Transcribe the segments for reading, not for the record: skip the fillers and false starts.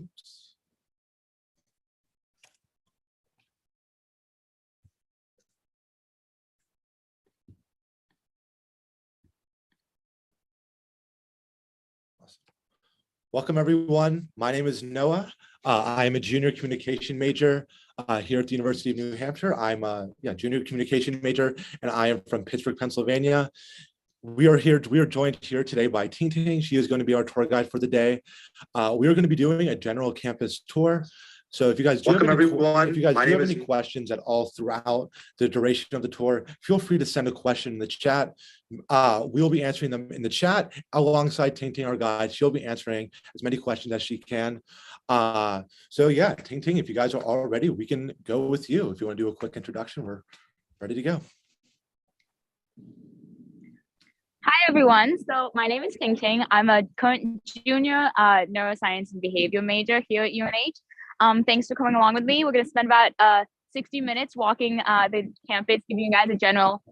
Oops. Welcome, everyone. My name is Noah. I am a junior communication major here at the University of New Hampshire. I'm a junior communication major, and I am from Pittsburgh, Pennsylvania. We are joined here today by TingTing. She is going to be our tour guide for the day. We are going to be doing a general campus tour. So if you guys do have any questions at all throughout the duration of the tour, feel free to send a question in the chat. We'll be answering them in the chat alongside TingTing, our guide. She'll be answering as many questions as she can. So yeah, TingTing, if you guys are all ready, we can go with you. If you want to do a quick introduction, we're ready to go. Hi, everyone. So my name is TingTing. I'm a current junior neuroscience and behavior major here at UNH. Thanks for coming along with me. We're going to spend about 60 minutes walking the campus, giving you guys a general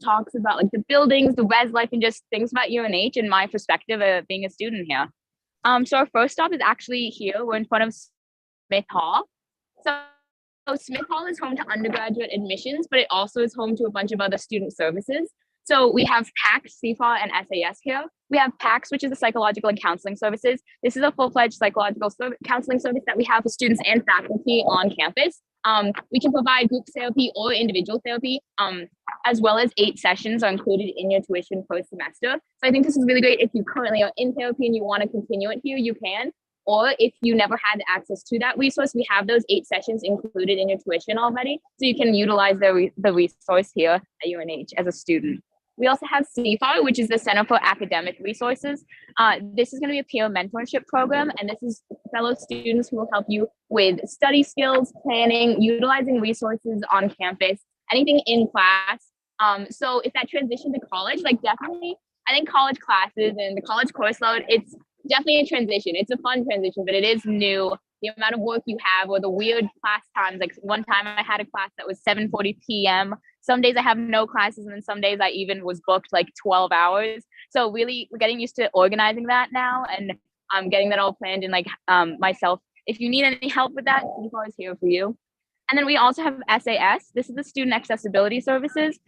talks about like the buildings, the res life, and just things about UNH and my perspective of being a student here. So our first stop is actually here. We're in front of Smith Hall. So Smith Hall is home to undergraduate admissions, but it also is home to a bunch of other student services. So we have PACS, CFAR, and SAS here. We have PACS, which is the psychological and counseling services. This is a full-fledged psychological counseling service that we have for students and faculty on campus. We can provide group therapy or individual therapy, as well as 8 sessions are included in your tuition per semester. So I think this is really great if you currently are in therapy and you want to continue it here, you can. Or if you never had access to that resource, we have those 8 sessions included in your tuition already. So you can utilize the resource here at UNH as a student. We also have CFAR, which is the Center for Academic Resources. This is going to be a peer mentorship program, and this is fellow students who will help you with study skills, planning, utilizing resources on campus, anything in class. So if that transition to college, like definitely, I think college classes and the college course load, it's definitely a transition. It's a fun transition, but it is new. The amount of work you have or the weird class times, like one time I had a class that was 7:40 p.m. Some days I have no classes, and then some days I even was booked like 12 hours. So really we're getting used to organizing that now, and I'm getting that all planned and like myself. If you need any help with that, CFAR is here for you. And then we also have SAS. This is the Student Accessibility Services.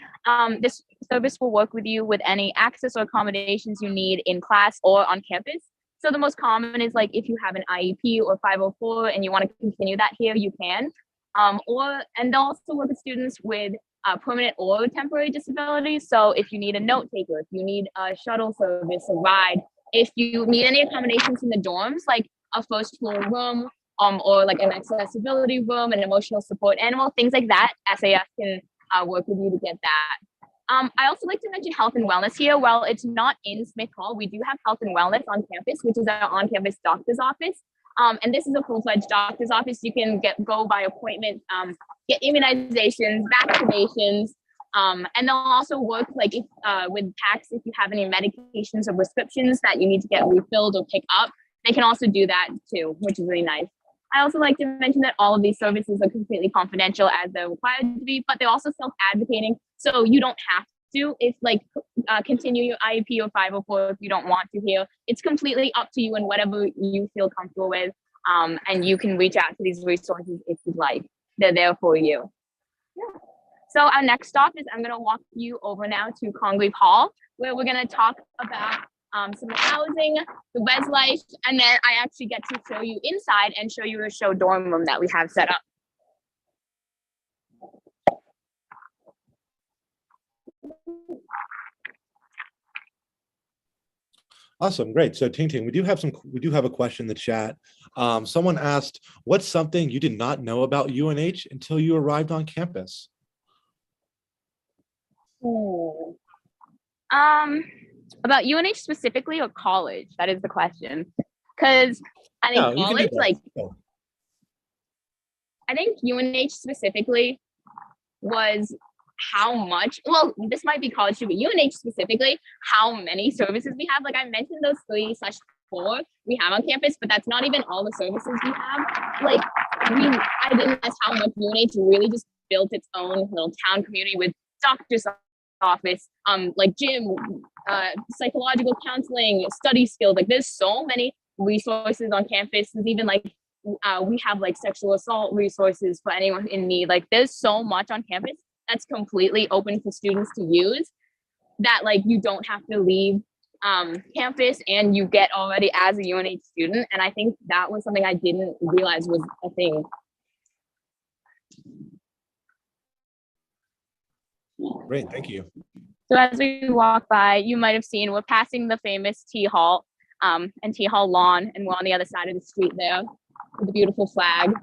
This service will work with you with any access or accommodations you need in class or on campus. So the most common is like if you have an IEP or 504 and you want to continue that here, you can. And they'll also work with students with permanent or temporary disabilities. So if you need a note taker, if you need a shuttle service, a ride, if you need any accommodations in the dorms, like a first floor room, or like an accessibility room, an emotional support animal, things like that, SAS can work with you to get that. I also like to mention health and wellness here. While it's not in Smith Hall, we do have health and wellness on campus, which is our on-campus doctor's office. And this is a full-fledged doctor's office. You can go by appointment, get immunizations, vaccinations, and they'll also work like if, with PACS, if you have any medications or prescriptions that you need to get refilled or pick up, they can also do that too, which is really nice. I also like to mention that all of these services are completely confidential as they're required to be, but they're also self-advocating. So you don't have to, if like continue your IEP or 504 if you don't want to here. It's completely up to you and whatever you feel comfortable with. And you can reach out to these resources if you'd like. They're there for you. Yeah. So our next stop is I'm going to walk you over now to Congreve Hall, where we're going to talk about some housing, the res life, and then I actually get to show you inside and show you a show dorm room that we have set up. Awesome, great. So TingTing, we do have a question in the chat. Someone asked, what's something you did not know about UNH until you arrived on campus? About UNH specifically or college? That is the question. Because I think college, like, I think UNH specifically was how much, well, this might be college too, but UNH specifically, how many services we have. Like I mentioned those 3/4 we have on campus, but that's not even all the services we have. Like I didn't realize how much UNH really just built its own little town community with doctor's office, like gym, psychological counseling, study skills. Like there's so many resources on campus. There's even like, we have like sexual assault resources for anyone in need. Like there's so much on campus that's completely open for students to use that like you don't have to leave campus and you get already as a UNH student. And I think that was something I didn't realize was a thing. Great, thank you. So as we walk by, you might have seen we're passing the famous T Hall and T Hall lawn, and we're on the other side of the street there with the beautiful flag.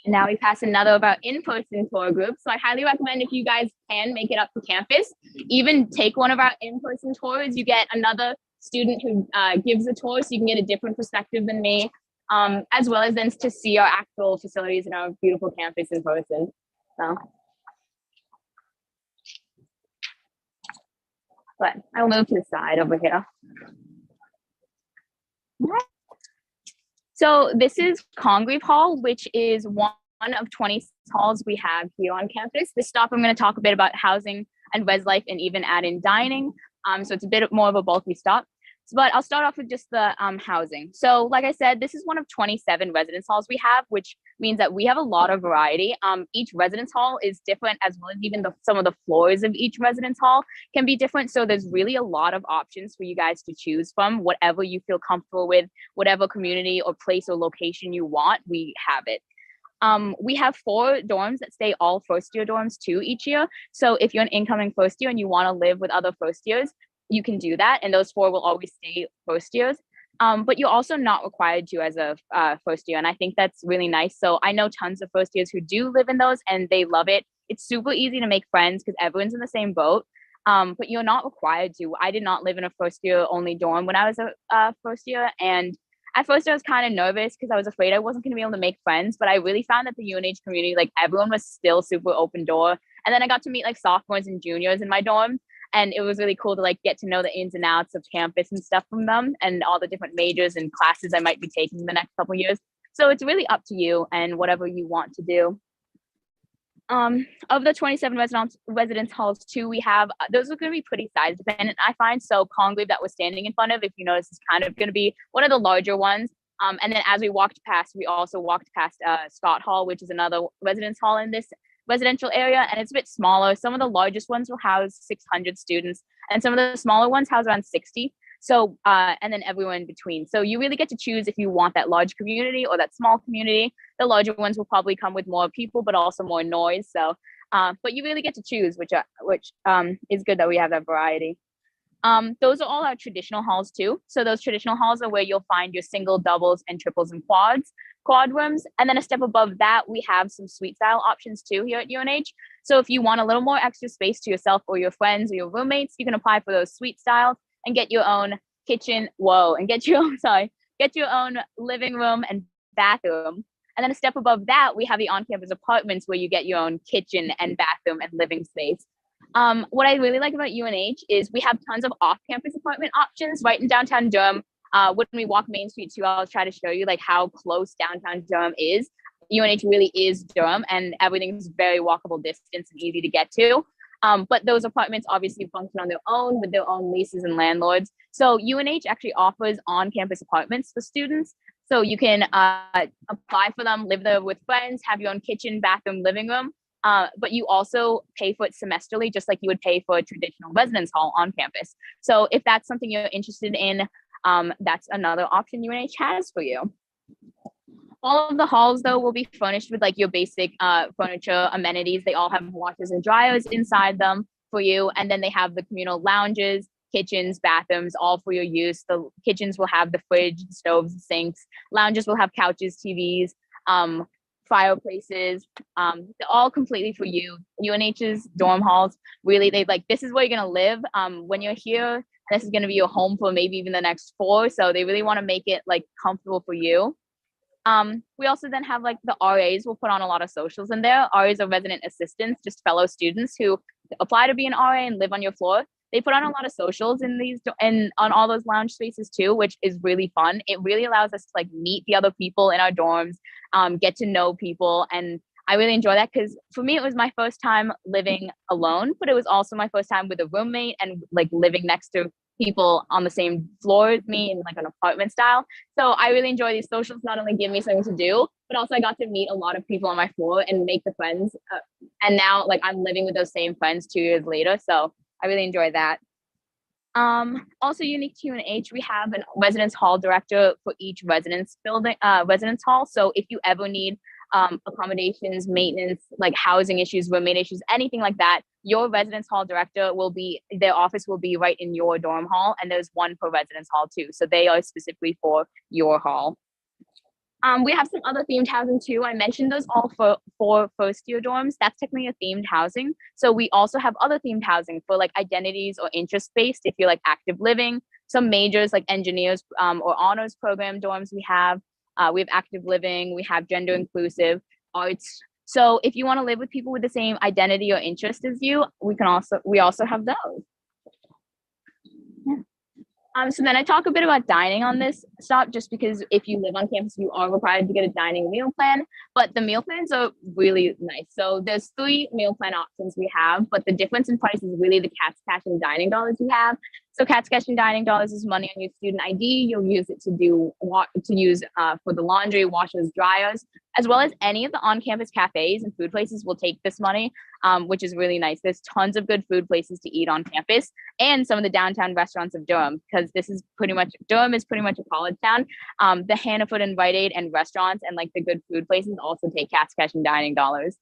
And now we pass another of our in-person tour groups. So I highly recommend, if you guys can make it up to campus, even take one of our in-person tours. You get another student who gives a tour, so you can get a different perspective than me, as well as then to see our actual facilities and our beautiful campus in person. So, but I'll move to the side over here. So this is Congreve Hall, which is one of 20 halls we have here on campus. This stop, I'm going to talk a bit about housing and res life and even add in dining. So it's a bit more of a bulky stop. But I'll start off with just the housing. So like I said, this is one of 27 residence halls we have, which means that we have a lot of variety. Each residence hall is different, as well as even some of the floors of each residence hall can be different. So there's really a lot of options for you guys to choose from. Whatever you feel comfortable with, whatever community or place or location you want, we have it. We have 4 dorms that stay all first year dorms too each year. So if you're an incoming first year and you want to live with other first years, you can do that, and those 4 will always stay first years. But you're also not required to as a first year, and I think that's really nice. So I know tons of first years who do live in those, and they love it. It's super easy to make friends because everyone's in the same boat, but you're not required to. I did not live in a first year only dorm when I was a first year, and at first I was kind of nervous because I was afraid I wasn't going to be able to make friends, but I really found that the UNH community, like everyone was still super open door. And then I got to meet like sophomores and juniors in my dorm. And it was really cool to like get to know the ins and outs of campus and stuff from them, and all the different majors and classes I might be taking in the next couple of years. So it's really up to you and whatever you want to do. Of the 27 residence halls too, we have, those are going to be pretty size dependent, I find. So Congreve that we're standing in front of, if you notice, is kind of going to be one of the larger ones. And then as we walked past, we also walked past Scott Hall, which is another residence hall in this residential area, and it's a bit smaller. Some of the largest ones will house 600 students, and some of the smaller ones house around 60. So, and then everyone in between. So you really get to choose if you want that large community or that small community. The larger ones will probably come with more people, but also more noise. So, but you really get to choose, which is good that we have that variety. Those are all our traditional halls too. So those traditional halls are where you'll find your single, doubles, and triples and quad rooms. And then a step above that, we have some suite style options too here at UNH. So if you want a little more extra space to yourself or your friends or your roommates, you can apply for those suite styles and get your own kitchen, and get your own living room and bathroom. And then a step above that, we have the on-campus apartments where you get your own kitchen and bathroom and living space. What I really like about UNH is we have tons of off-campus apartment options right in downtown Durham. When we walk Main Street too, I'll try to show you like how close downtown Durham is. UNH really is Durham, and everything's very walkable distance and easy to get to. But those apartments obviously function on their own with their own leases and landlords. So UNH actually offers on-campus apartments for students. So you can apply for them, live there with friends, have your own kitchen, bathroom, living room. But you also pay for it semesterly, just like you would pay for a traditional residence hall on campus. So if that's something you're interested in, that's another option UNH has for you. All of the halls, though, will be furnished with like your basic furniture, amenities. They all have washers and dryers inside them for you. And then they have the communal lounges, kitchens, bathrooms, all for your use. The kitchens will have the fridge, stoves, sinks. Lounges will have couches, TVs, fireplaces. They're all completely for you. UNH's dorm halls, really, this is where you're going to live when you're here. This is going to be your home for maybe even the next 4. So they really want to make it like comfortable for you. We also then have like the RAs will put on a lot of socials in there. RAs are resident assistants, just fellow students who apply to be an RA and live on your floor. they put on a lot of socials in these and on all those lounge spaces too, which is really fun. It really allows us to like meet the other people in our dorms, get to know people, and I really enjoy that because for me it was my first time living alone, but it was also my first time with a roommate and like living next to people on the same floor as me in like an apartment style. So I really enjoy these socials. Not only give me something to do, but also I got to meet a lot of people on my floor and make the friends. And now like I'm living with those same friends 2 years later. So I really enjoy that. Also unique to UNH, we have a residence hall director for each residence building, residence hall. So if you ever need accommodations, maintenance, like housing issues, roommate issues, anything like that, your residence hall director will be, their office will be right in your dorm hall, and there's one per residence hall too. So they are specifically for your hall. We have some other themed housing too. I mentioned those all for first year dorms. That's technically a themed housing. So we also have other themed housing for like identities or interest based. If you're like active living, some majors like engineers or honors program dorms we have active living, we have gender inclusive, arts. So if you want to live with people with the same identity or interest as you, we also have those. Yeah. So then I talk a bit about dining on this stop, just because if you live on campus, you are required to get a dining meal plan, but the meal plans are really nice. So there's 3 meal plan options we have, but the difference in price is really the Cat's Cash and dining dollars we have. So Cat's Cash and dining dollars is money on your student ID. You'll use it to use for the laundry, washers, dryers, as well as any of the on-campus cafes and food places will take this money, which is really nice. There's tons of good food places to eat on campus and some of the downtown restaurants of Durham, because Durham is pretty much a college town. The Hannaford and Rite Aid and restaurants and like the good food places also take Cat's Cash and dining dollars.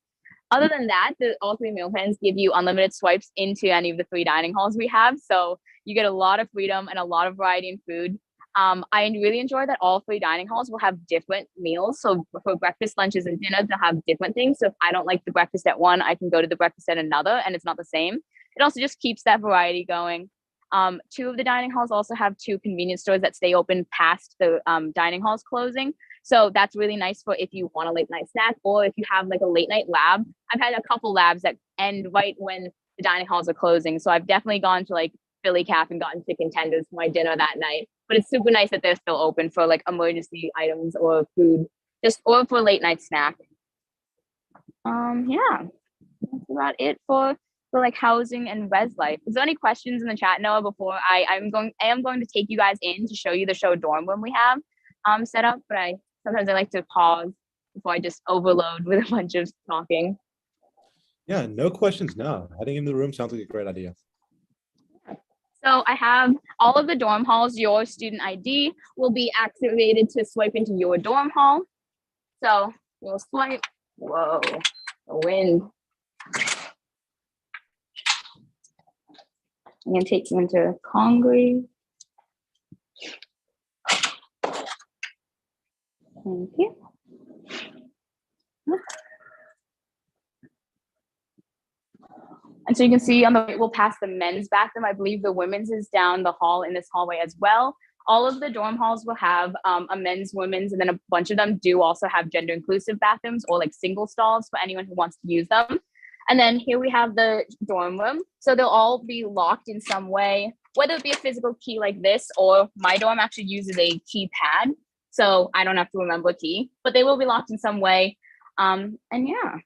Other than that, all 3 meal plans give you unlimited swipes into any of the 3 dining halls we have. So you get a lot of freedom and a lot of variety in food. I really enjoy that all 3 dining halls will have different meals. So for breakfast, lunches, and dinners, they'll have different things. So if I don't like the breakfast at one, I can go to the breakfast at another, and it's not the same. It also just keeps that variety going. 2 of the dining halls also have 2 convenience stores that stay open past the dining halls closing. So that's really nice for if you want a late night snack, or if you have like a late night lab. I've had a couple labs that end right when the dining halls are closing. So I've definitely gone to like Philly Cap and gotten chicken tenders for my dinner that night. But it's super nice that they're still open for like emergency items or food, or for a late night snack. Yeah, that's about it for like housing and res life. Is there any questions in the chat, Noah, before I am going to take you guys in to show you the show dorm room we have set up, but sometimes I like to pause before I just overload with a bunch of talking. Yeah, no questions now. Heading into the room sounds like a great idea. So I have all of the dorm halls. Your student ID will be activated to swipe into your dorm hall. So we'll swipe. Whoa, the wind. I'm going to take you into Congreve. Thank you. And so you can see on the right, we'll pass the men's bathroom. I believe the women's is down the hall in this hallway as well. All of the dorm halls will have a men's, women's, and then a bunch of them do also have gender inclusive bathrooms or like single stalls for anyone who wants to use them. And then here we have the dorm room. So they'll all be locked in some way, whether it be a physical key like this, or my dorm actually uses a keypad. So I don't have to remember a key, but they will be locked in some way. And yeah.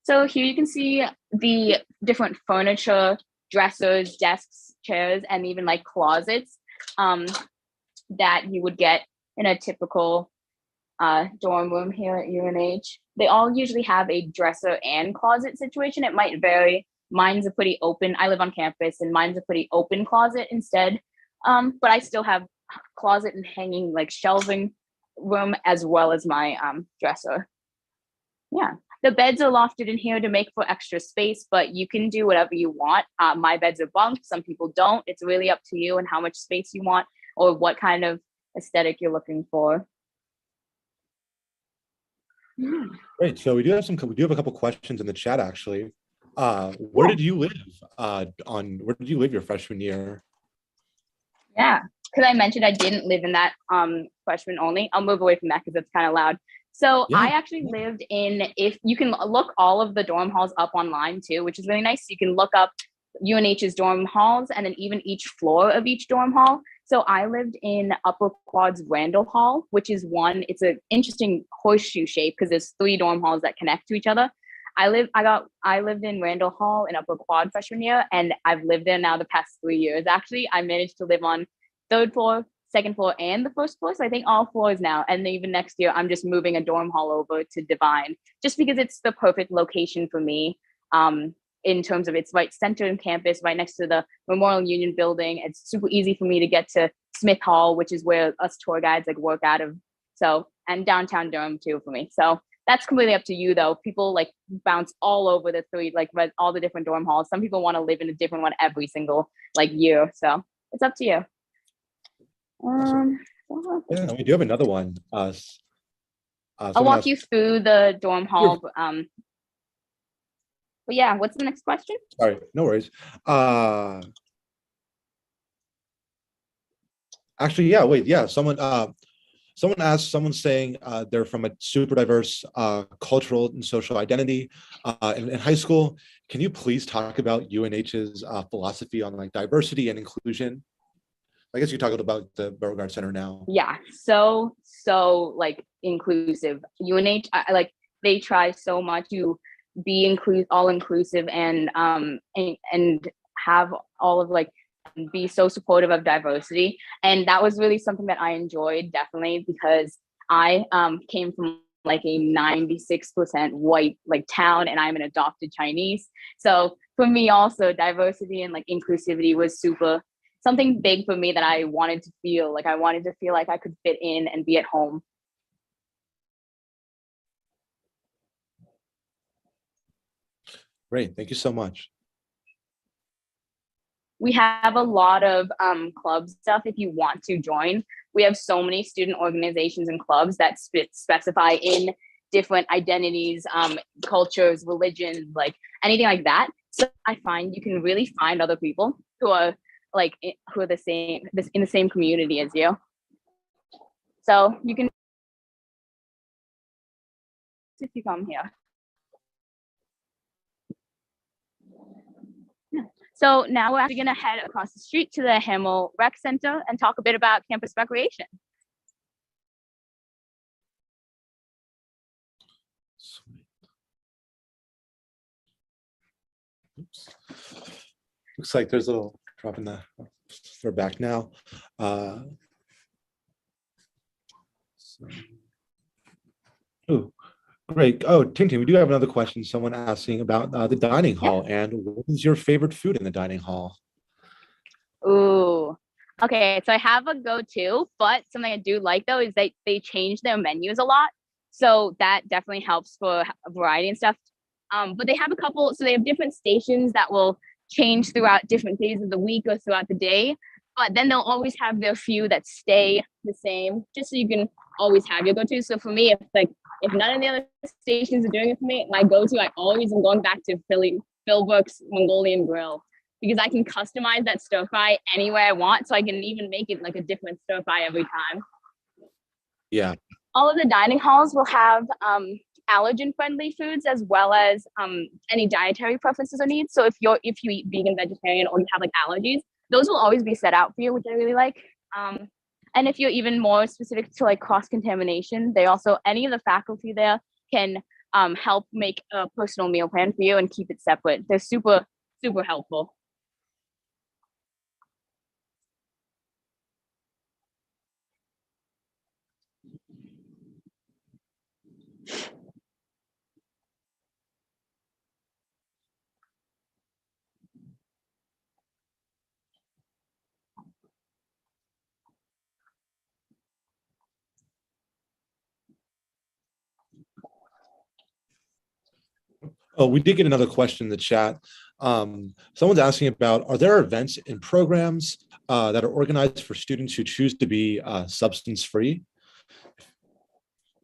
So here you can see the different furniture, dressers, desks, chairs, and even like closets that you would get in a typical dorm room here at UNH. They all usually have a dresser and closet situation. It might vary. Mine's a pretty open. I live on campus, and mine's a pretty open closet instead. But I still have closet and hanging like shelving room as well as my dresser. Yeah. The beds are lofted in here to make for extra space, but you can do whatever you want. My beds are bunk. Some people don't. It's really up to you and how much space you want or what kind of aesthetic you're looking for. Great. So we do have a couple questions in the chat actually. Where did you live where did you live your freshman year? Yeah, because I mentioned I didn't live in that freshman only. I'll move away from that because it's kind of loud. So yeah. I actually lived in, if you can look all of the dorm halls up online too, which is really nice. You can look up UNH's dorm halls, and then even each floor of each dorm hall. So I lived in Upper Quad's Randall Hall, which is it's an interesting horseshoe shape because there's 3 dorm halls that connect to each other. I lived in Randall Hall in Upper Quad freshman year, and I've lived there now the past 3 years. Actually, I managed to live on 3rd floor, 2nd floor, and the 1st floor. So I think all floors now. And then even next year, I'm just moving a dorm hall over to Divine, just because it's the perfect location for me. In terms of it's right center in campus, right next to the Memorial Union building. It's super easy for me to get to Smith Hall, which is where us tour guides like work out of. So, and downtown Durham too for me. So that's completely up to you though. People like bounce all over the 3, like all the different dorm halls. Some people want to live in a different one every single like year. So it's up to you. Yeah, we do have another one. I'll walk you through the dorm hall. But yeah, what's the next question? Sorry, no worries. Actually, yeah, wait, yeah. Someone asked, someone's saying they're from a super diverse cultural and social identity in high school. Can you please talk about UNH's philosophy on like diversity and inclusion? I guess you talked about the Beauregard Center now. Yeah, so like inclusive. UNH, like they try so much to be all inclusive and have all of like be so supportive of diversity, and that was really something that I enjoyed definitely because I came from like a 96% white like town, and I'm an adopted Chinese. So for me also diversity and like inclusivity was something big for me that I wanted to feel like I could fit in and be at home. Great, thank you so much. We have a lot of club stuff if you want to join. We have so many student organizations and clubs that specify in different identities, cultures, religions, like anything like that. So I find you can really find other people who are the same in the same community as you. So you can, if you come here. So now we're actually going to head across the street to the Hamel Rec Center and talk a bit about campus recreation. Sweet. Oops. Looks like there's a little drop in the, we're back now. Oh, great. Oh, TingTing, we do have another question. Someone asking about the dining hall and what is your favorite food in the dining hall? Ooh, okay. So I have a go-to, but something I do like though is they change their menus a lot. So that definitely helps for a variety and stuff. But they have so they have different stations that will change throughout different days of the week or throughout the day. But then they'll always have their few that stay the same, just so you can always have your go-to. So for me, if none of the other stations are doing it for me, my go-to, I always am going back to Philbrook's Mongolian Grill, because I can customize that stir fry any way I want. So I can even make it like a different stir fry every time. Yeah. All of the dining halls will have allergen-friendly foods as well as any dietary preferences or needs. So if you eat vegan, vegetarian, or you have like allergies, those will always be set out for you, which I really like. And if you're even more specific to like cross-contamination, any of the faculty there can help make a personal meal plan for you and keep it separate. They're super, super helpful. Oh, we did get another question in the chat. Someone's asking about, are there events and programs that are organized for students who choose to be substance-free?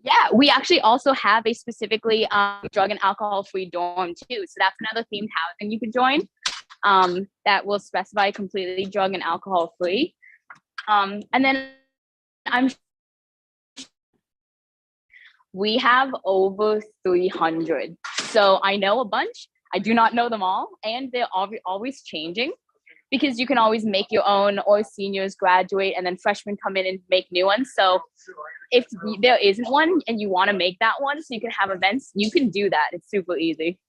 Yeah, we actually also have a specifically drug and alcohol-free dorm too. So that's another themed housing you could join that will specify completely drug and alcohol-free. And then we have over 300. So I know a bunch. I do not know them all, and they're always changing, because you can always make your own, or seniors graduate and then freshmen come in and make new ones. So if there isn't one and you want to make that one so you can have events, you can do that. It's super easy.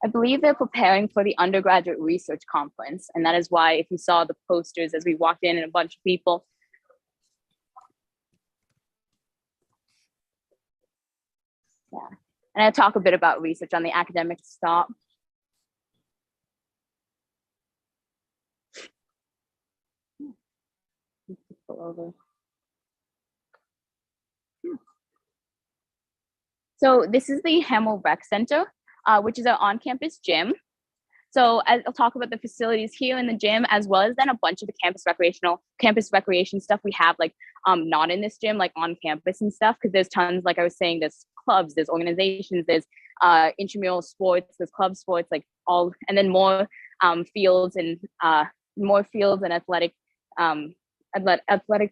I believe they're preparing for the Undergraduate Research Conference. And that is why, if you saw the posters as we walked in and a bunch of people. Yeah. And I'll talk a bit about research on the academic stop. So this is the Hamel Rec Center, which is our on-campus gym. So I'll talk about the facilities here in the gym, as well as then a bunch of the campus recreation stuff we have, like not in this gym, like on campus and stuff, because there's tons, like I was saying, there's clubs, there's organizations, there's intramural sports, there's club sports, like all, and then more fields and athletic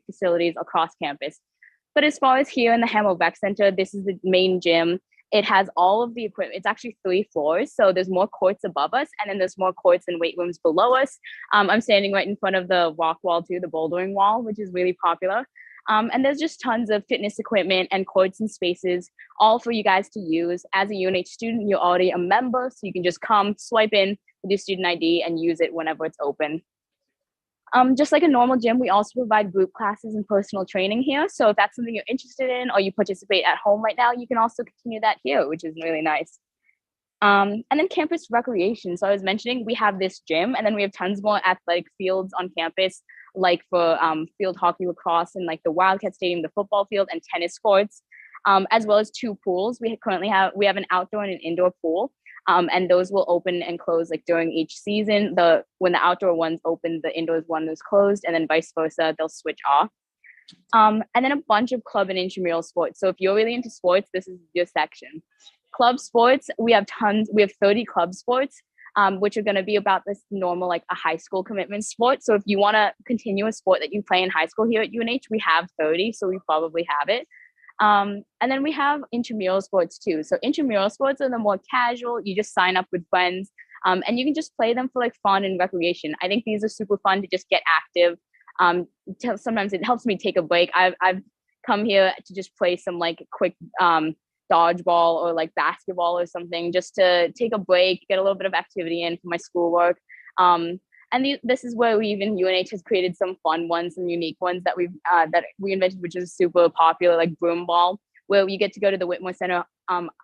facilities across campus. But as far as here in the Hamel Rec Center, this is the main gym. It has all of the equipment. It's actually 3 floors. So there's more courts above us, and then there's more courts and weight rooms below us. I'm standing right in front of the rock wall too, the bouldering wall, which is really popular. And there's just tons of fitness equipment and courts and spaces, all for you guys to use. As a UNH student, you're already a member, so you can just come, swipe in with your student ID and use it whenever it's open. Just like a normal gym, we also provide group classes and personal training here. So if that's something you're interested in, or you participate at home right now, you can also continue that here, which is really nice. And then campus recreation. So I was mentioning we have this gym, and then we have tons more athletic fields on campus, like for field hockey, lacrosse, and like the Wildcat Stadium, the football field, and tennis courts, as well as 2 pools. We have an outdoor and an indoor pool. And those will open and close like during each season. When the outdoor ones open, the indoors one is closed, and then vice versa, they'll switch off. And then a bunch of club and intramural sports. So if you're really into sports, this is your section. Club sports, we have tons. We have 30 club sports, which are going to be about this normal, like a high school commitment sport. So if you want to continue a sport that you play in high school here at UNH, we have 30, so we probably have it. And then we have intramural sports too. So intramural sports are the more casual. You just sign up with friends, and you can just play them for like fun and recreation. I think these are super fun to just get active. Sometimes it helps me take a break. I've come here to just play some like quick dodgeball or like basketball or something, just to take a break, get a little bit of activity in for my schoolwork. And this is where UNH has created some fun ones, some unique ones that we invented, which is super popular, like broom ball, where you get to go to the Whitmore Center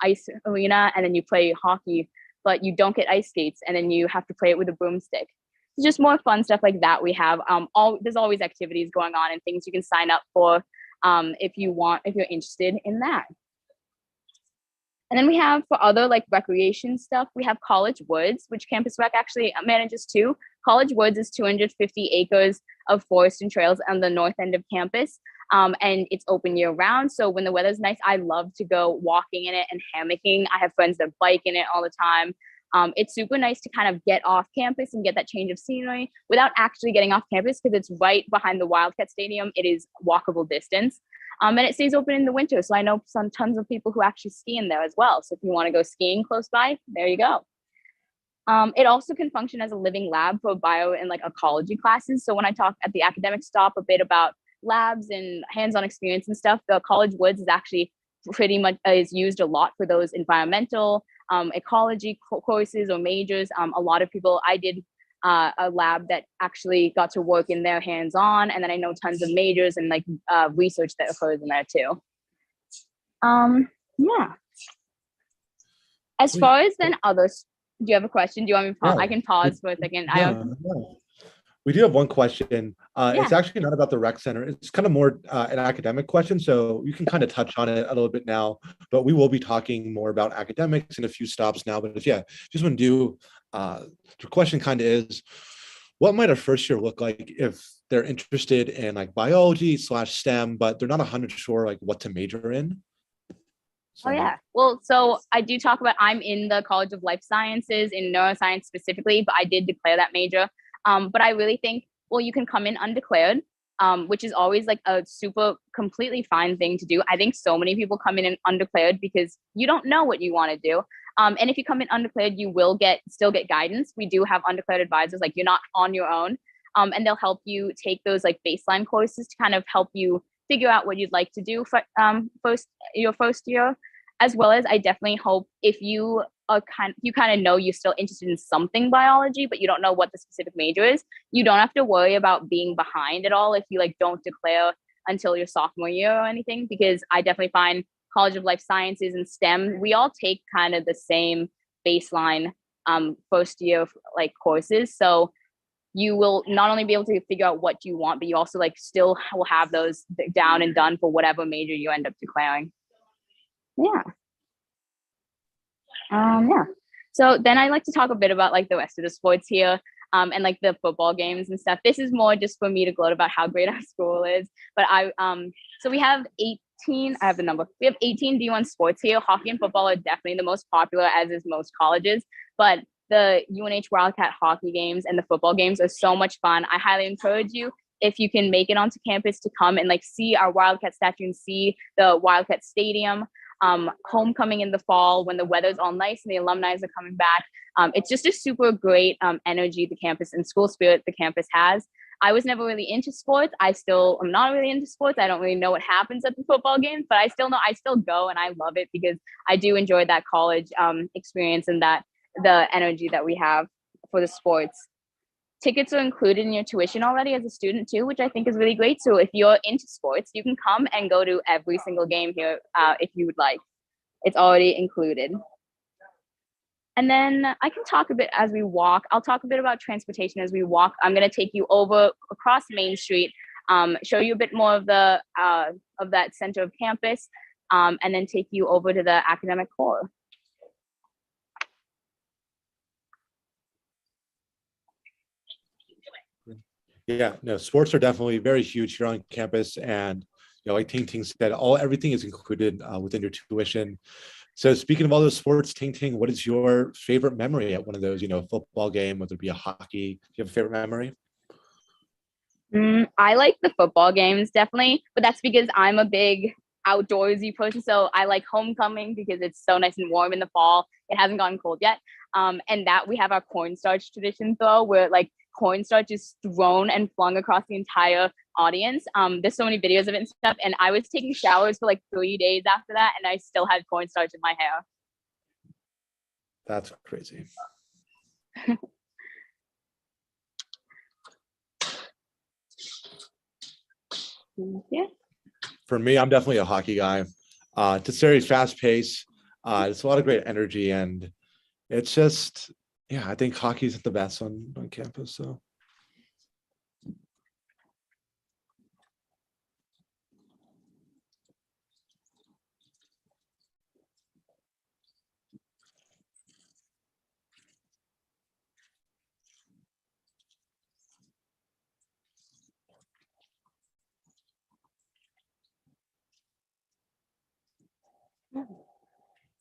ice arena, and then you play hockey, but you don't get ice skates, and then you have to play it with a broomstick. It's just more fun stuff like that we have. There's always activities going on and things you can sign up for if you're interested in that. And then we have, for other like recreation stuff, we have College Woods, which Campus Rec actually manages too. College Woods is 250 acres of forest and trails on the north end of campus. And it's open year round. So when the weather's nice, I love to go walking in it and hammocking. I have friends that bike in it all the time. It's super nice to kind of get off campus and get that change of scenery without actually getting off campus, because it's right behind the Wildcat Stadium. It is walkable distance. And it stays open in the winter. So I know tons of people who actually ski in there as well. So if you want to go skiing close by, there you go. It also can function as a living lab for bio and like ecology classes. So when I talk at the academic stop a bit about labs and hands-on experience and stuff, the College Woods is actually pretty much is used a lot for those environmental ecology courses or majors. A lot of people, I did a lab that actually got to work in their hands-on, and then I know tons of majors and like research that occurs in there too. Yeah. As far as then others, do you have a question? Do you want me to pause? Yeah. I can pause for a second. We do have one question. It's actually not about the rec center. It's kind of more an academic question, so you can kind of touch on it a little bit now, but we will be talking more about academics in a few stops now. But just want to do, the question kind of is, what might a first year look like if they're interested in like biology / STEM, but they're not 100% sure like what to major in? Oh yeah. Well, so I do talk about, I'm in the College of Life Sciences in neuroscience specifically, but I did declare that major. But I really think, well, you can come in undeclared, which is always like a super completely fine thing to do. I think so many people come in undeclared because you don't know what you want to do. And if you come in undeclared, you will still get guidance. We do have undeclared advisors, like you're not on your own. And they'll help you take those like baseline courses to kind of help you figure out what you'd like to do for your first year. As well as, I definitely hope if you are kind of know you're still interested in something biology, but you don't know what the specific major is, you don't have to worry about being behind at all if you like don't declare until your sophomore year or anything, because I definitely find College of Life Sciences and STEM, we all take kind of the same baseline first year like courses. So you will not only be able to figure out what you want, but you also like still will have those down and done for whatever major you end up declaring. Yeah. Yeah. So then I like to talk a bit about like the rest of the sports here, and like the football games and stuff. This is more just for me to gloat about how great our school is. But so we have 18, I have the number. We have 18 D1 sports here. Hockey and football are definitely the most popular, as is most colleges. But the UNH Wildcat hockey games and the football games are so much fun. I highly encourage you, if you can make it onto campus, to come and like see our Wildcat statue and see the Wildcat Stadium. Homecoming in the fall when the weather's all nice and the alumni are coming back. It's just a super great energy the campus and school spirit the campus has. I was never really into sports. I still am not really into sports. I don't really know what happens at the football games, but I still go and I love it because I do enjoy that college experience and that the energy that we have for the sports. Tickets are included in your tuition already as a student too, which I think is really great. So if you're into sports, you can come and go to every single game here if you would like. It's already included. And then I can talk a bit as we walk. I'll talk a bit about transportation as we walk. I'm going to take you over across Main Street, show you a bit more of the of that center of campus, and then take you over to the academic core. Yeah, no, sports are definitely very huge here on campus, and like TingTing said, everything is included within your tuition. So speaking of all those sports, TingTing, what is your favorite memory at one of those? Football game, whether it be a hockey. Do you have a favorite memory? I like the football games definitely, but that's because I'm a big outdoorsy person. So I like homecoming because it's so nice and warm in the fall. It hasn't gotten cold yet. And that we have our cornstarch tradition though, where like cornstarch is thrown and flung across the entire audience. There's so many videos of it and stuff. And I was taking showers for like 3 days after that, and I still had cornstarch in my hair. That's crazy. Yeah. For me, I'm definitely a hockey guy. It's very fast paced. It's a lot of great energy, and it's just, I think hockey is the best on campus. So.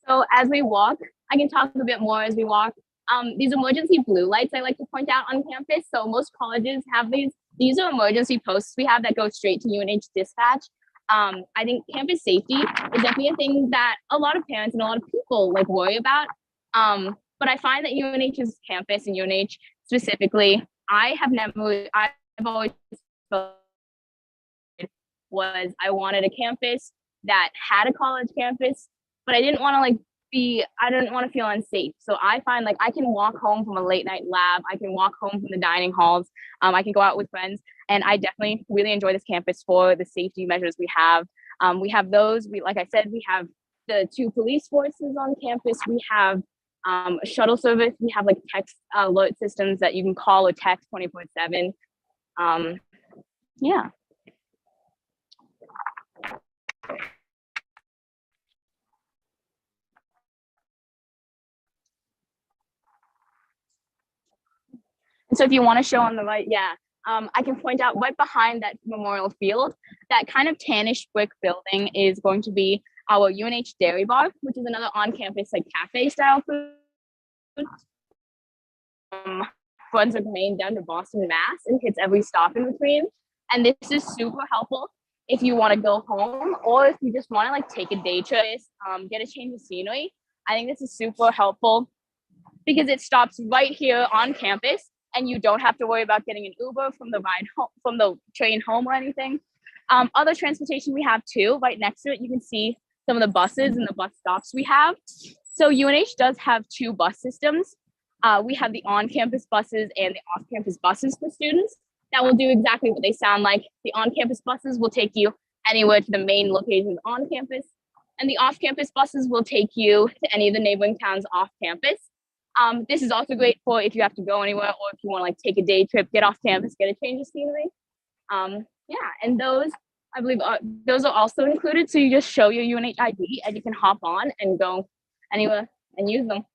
So as we walk, I can talk a bit more as we walk. These emergency blue lights I like to point out on campus. So most colleges have these. These are emergency posts we have that go straight to UNH dispatch. I think campus safety is definitely a thing that a lot of parents and a lot of people like worry about. But I find that UNH's campus and UNH specifically, I've always felt was I wanted a campus that had a college campus, but I didn't want to I didn't want to feel unsafe. So I find like I can walk home from a late night lab. I can walk home from the dining halls. I can go out with friends, and I definitely really enjoy this campus for the safety measures we have. We have those. Like I said, we have the 2 police forces on campus. We have a shuttle service. We have like text alert systems that you can call or text 24/7. Yeah. And so if you want to show on the right, I can point out right behind that memorial field, that kind of tannish brick building is going to be our Unh Dairy Bar, which is another on-campus like cafe style food. Brunswick, Maine down to Boston, Mass, and hits every stop in between. And this is super helpful if you want to go home or if you just want to like take a day trip, get a change of scenery. I think this is super helpful because it stops right here on campus and you don't have to worry about getting an Uber from the ride home, from the train home or anything. Other transportation we have too, right next to it, you can see some of the buses and the bus stops we have. So UNH does have two bus systems. We have the on-campus buses and the off-campus buses for students that will do exactly what they sound like. The on-campus buses will take you anywhere to the main locations on campus, and the off-campus buses will take you to any of the neighboring towns off campus. This is also great for if you have to go anywhere or if you want to like take a day trip, get off campus, get a change of scenery. Yeah, and those, I believe, those are also included. So you just show your UNH ID and you can hop on and go anywhere and use them.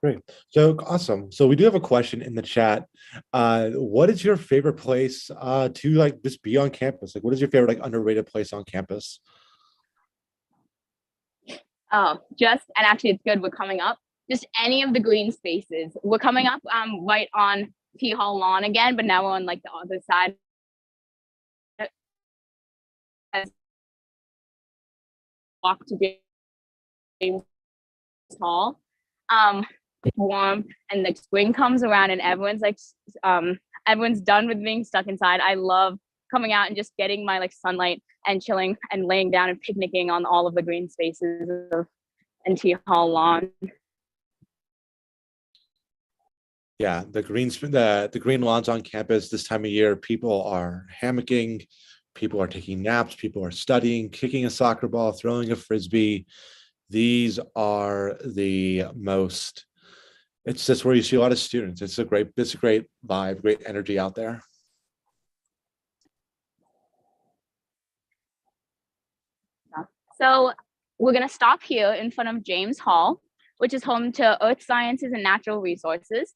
Great. So awesome. So we do have a question in the chat. What is your favorite place to like just be on campus? Like, what is your favorite like underrated place on campus? Oh, and actually it's good, we're coming up. Just any of the green spaces. We're coming up right on T Hall lawn again, but now we're on like the other side. Walk to James Hall. It's warm and like spring comes around and everyone's like everyone's done with being stuck inside. I love coming out and just getting my like sunlight and chilling and laying down and picnicking on all of the green spaces of T Hall lawn. Yeah, the green lawns on campus this time of year, people are hammocking, people are taking naps, people are studying, kicking a soccer ball, throwing a frisbee. These are the most, it's just where you see a lot of students. It's a great vibe, great energy out there. So we're going to stop here in front of James Hall, which is home to Earth Sciences and Natural Resources.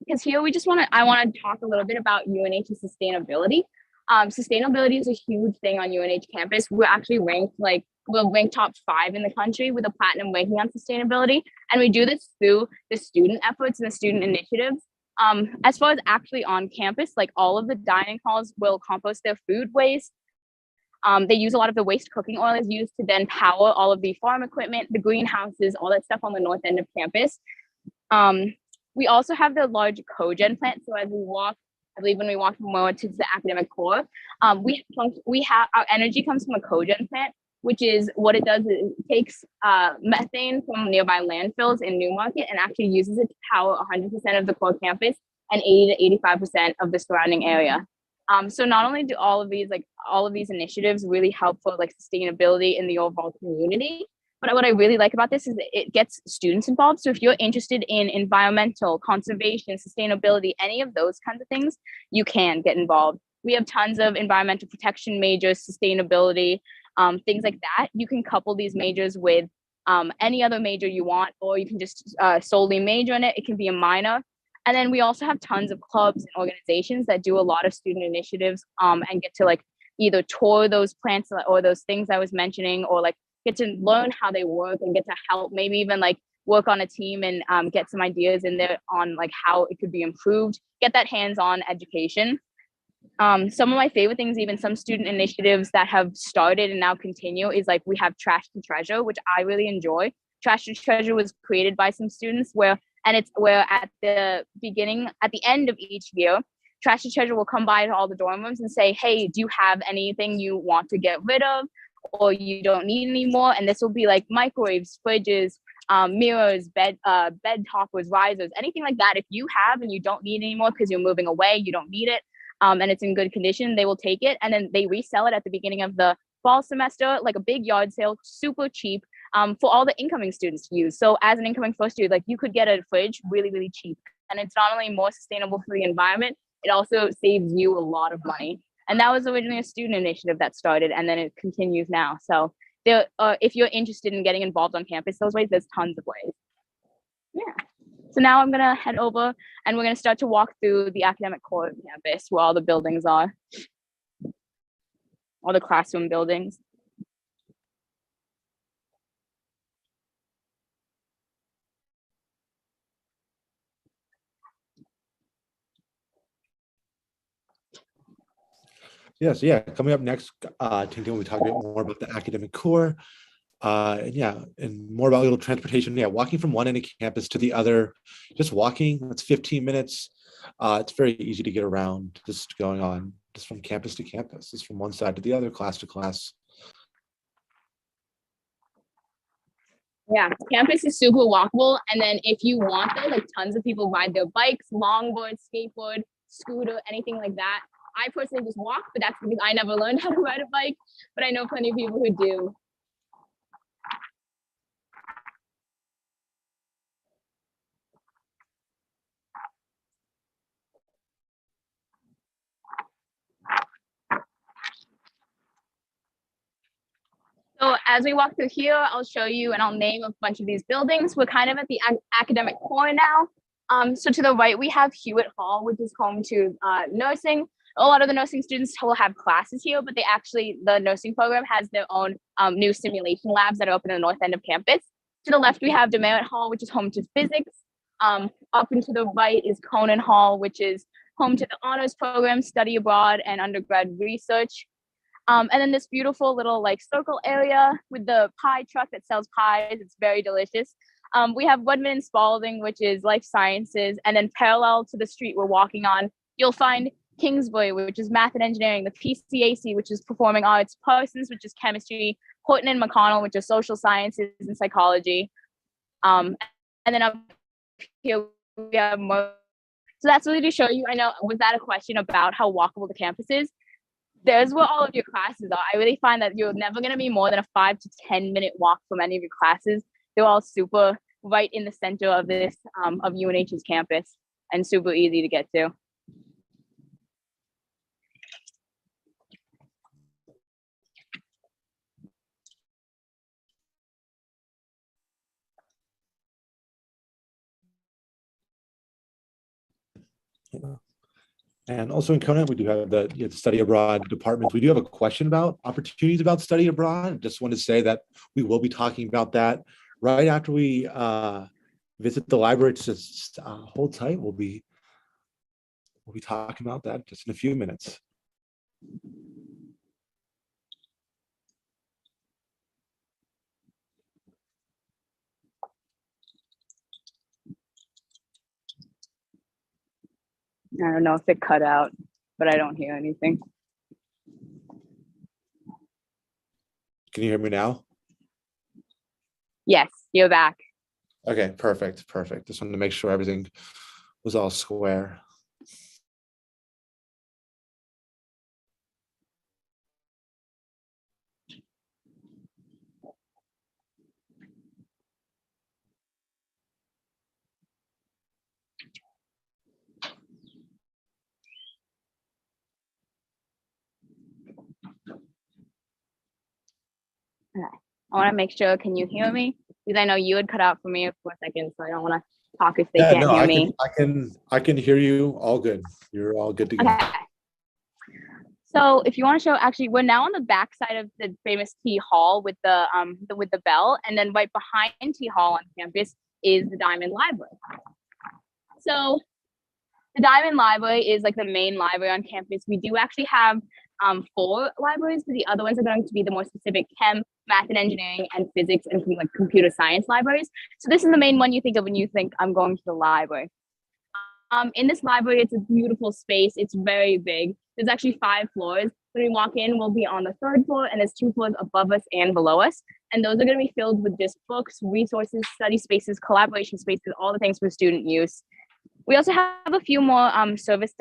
Because here I want to talk a little bit about UNH's sustainability. Sustainability is a huge thing on UNH campus. We're actually ranked top 5 in the country with a platinum ranking on sustainability. And we do this through the student efforts and the student initiatives. As far as actually on campus, like all of the dining halls will compost their food waste. They use a lot of the waste cooking oil is used to then power all of the farm equipment, the greenhouses, all that stuff on the north end of campus. We also have the large Cogen plant. So as we walk, I believe when we walk more to the academic core, we have our energy comes from a Cogen plant, which is what it does is it takes methane from nearby landfills in Newmarket and actually uses it to power 100% of the core campus and 80 to 85% of the surrounding area. So not only do all of these initiatives really help for like sustainability in the overall community, but what I really like about this is that it gets students involved. So if you're interested in environmental, conservation, sustainability, any of those kinds of things, you can get involved. We have tons of environmental protection majors, sustainability, things like that. You can couple these majors with any other major you want, or you can just solely major in it. It can be a minor. And then we also have tons of clubs and organizations that do a lot of student initiatives and get to like either tour those plants or those things I was mentioning, or like get to learn how they work and get to help, maybe even like work on a team and get some ideas in there on like how it could be improved, get that hands-on education. Some of my favorite things, even some student initiatives that have started and now continue, is like we have Trash to Treasure, which I really enjoy. Trash to Treasure was created by some students where at the end of each year, Trash to Treasure will come by to all the dorm rooms and say, hey, do you have anything you want to get rid of or you don't need anymore? And this will be like microwaves, fridges, mirrors, bed toppers, risers, anything like that. If you have and you don't need anymore because you're moving away, you don't need it, and it's in good condition, they will take it and then they resell it at the beginning of the fall semester, like a big yard sale, super cheap, for all the incoming students to use. So as an incoming first year, like you could get a fridge really, really cheap. And it's not only more sustainable for the environment, it also saves you a lot of money. And that was originally a student initiative that started, and then it continues now. So there, if you're interested in getting involved on campus those ways, there's tons of ways. Yeah. So now I'm gonna head over and we're gonna start to walk through the academic core of campus where all the buildings are, all the classroom buildings. Yeah, so coming up next, TingTing will be talking a bit more about the academic core, and more about little transportation. Yeah, walking from one end of campus to the other, just walking, that's 15 minutes. It's very easy to get around, just going on, just from campus to campus, just from one side to the other, class to class. Yeah, campus is super walkable. And then if you want though, like tons of people ride their bikes, longboard, skateboard, scooter, anything like that. I personally just walk, but that's because I never learned how to ride a bike, but I know plenty of people who do. So as we walk through here, I'll show you and I'll name a bunch of these buildings. We're kind of at the academic core now. So to the right, we have Hewitt Hall, which is home to nursing. A lot of the nursing students will have classes here, but the nursing program has their own new simulation labs that are open in the north end of campus. To the left, we have Demerit Hall, which is home to physics. Up and to the right is Cogen Hall, which is home to the honors program, study abroad, and undergrad research. And then this beautiful little like circle area with the pie truck that sells pies. It's very delicious. We have Woodman and Spalding, which is life sciences. And then parallel to the street we're walking on, you'll find Kingsbury, which is math and engineering, the PCAC, which is performing arts, Parsons, which is chemistry, Horton and McConnell, which is social sciences and psychology. And then up here we have more. So that's really to show you, I know, was that a question about how walkable the campus is? There's where all of your classes are. I really find that you're never going to be more than a 5 to 10 minute walk from any of your classes. They're all super right in the center of this, of UNH's campus, and super easy to get to. And also in Cogen, we do have the study abroad departments. We do have a question about opportunities about study abroad. I just want to say that we will be talking about that right after we visit the library. Just hold tight. We'll be talking about that just in a few minutes. I don't know if it cut out, but I don't hear anything. Can you hear me now? Yes, you're back. Okay, perfect. Just wanted to make sure everything was all square. Okay. I want to make sure, can you hear me? Because I know you had cut out for me for a second, so I don't want to talk if they can't hear me. I can hear you all good. You're all good to go. Okay. So if you want to show, actually, we're now on the back side of the famous T Hall with the bell, and then right behind T Hall on campus is the Diamond Library. So the Diamond Library is like the main library on campus. We do actually have 4 libraries, but the other ones are going to be the more specific chem, math and engineering, and physics and like computer science libraries. So this is the main one you think of when you think I'm going to the library. In this library, it's a beautiful space. It's very big. There's actually 5 floors. When we walk in, we'll be on the 3rd floor, and there's 2 floors above us and below us. And those are going to be filled with just books, resources, study spaces, collaboration spaces, all the things for student use. We also have a few more service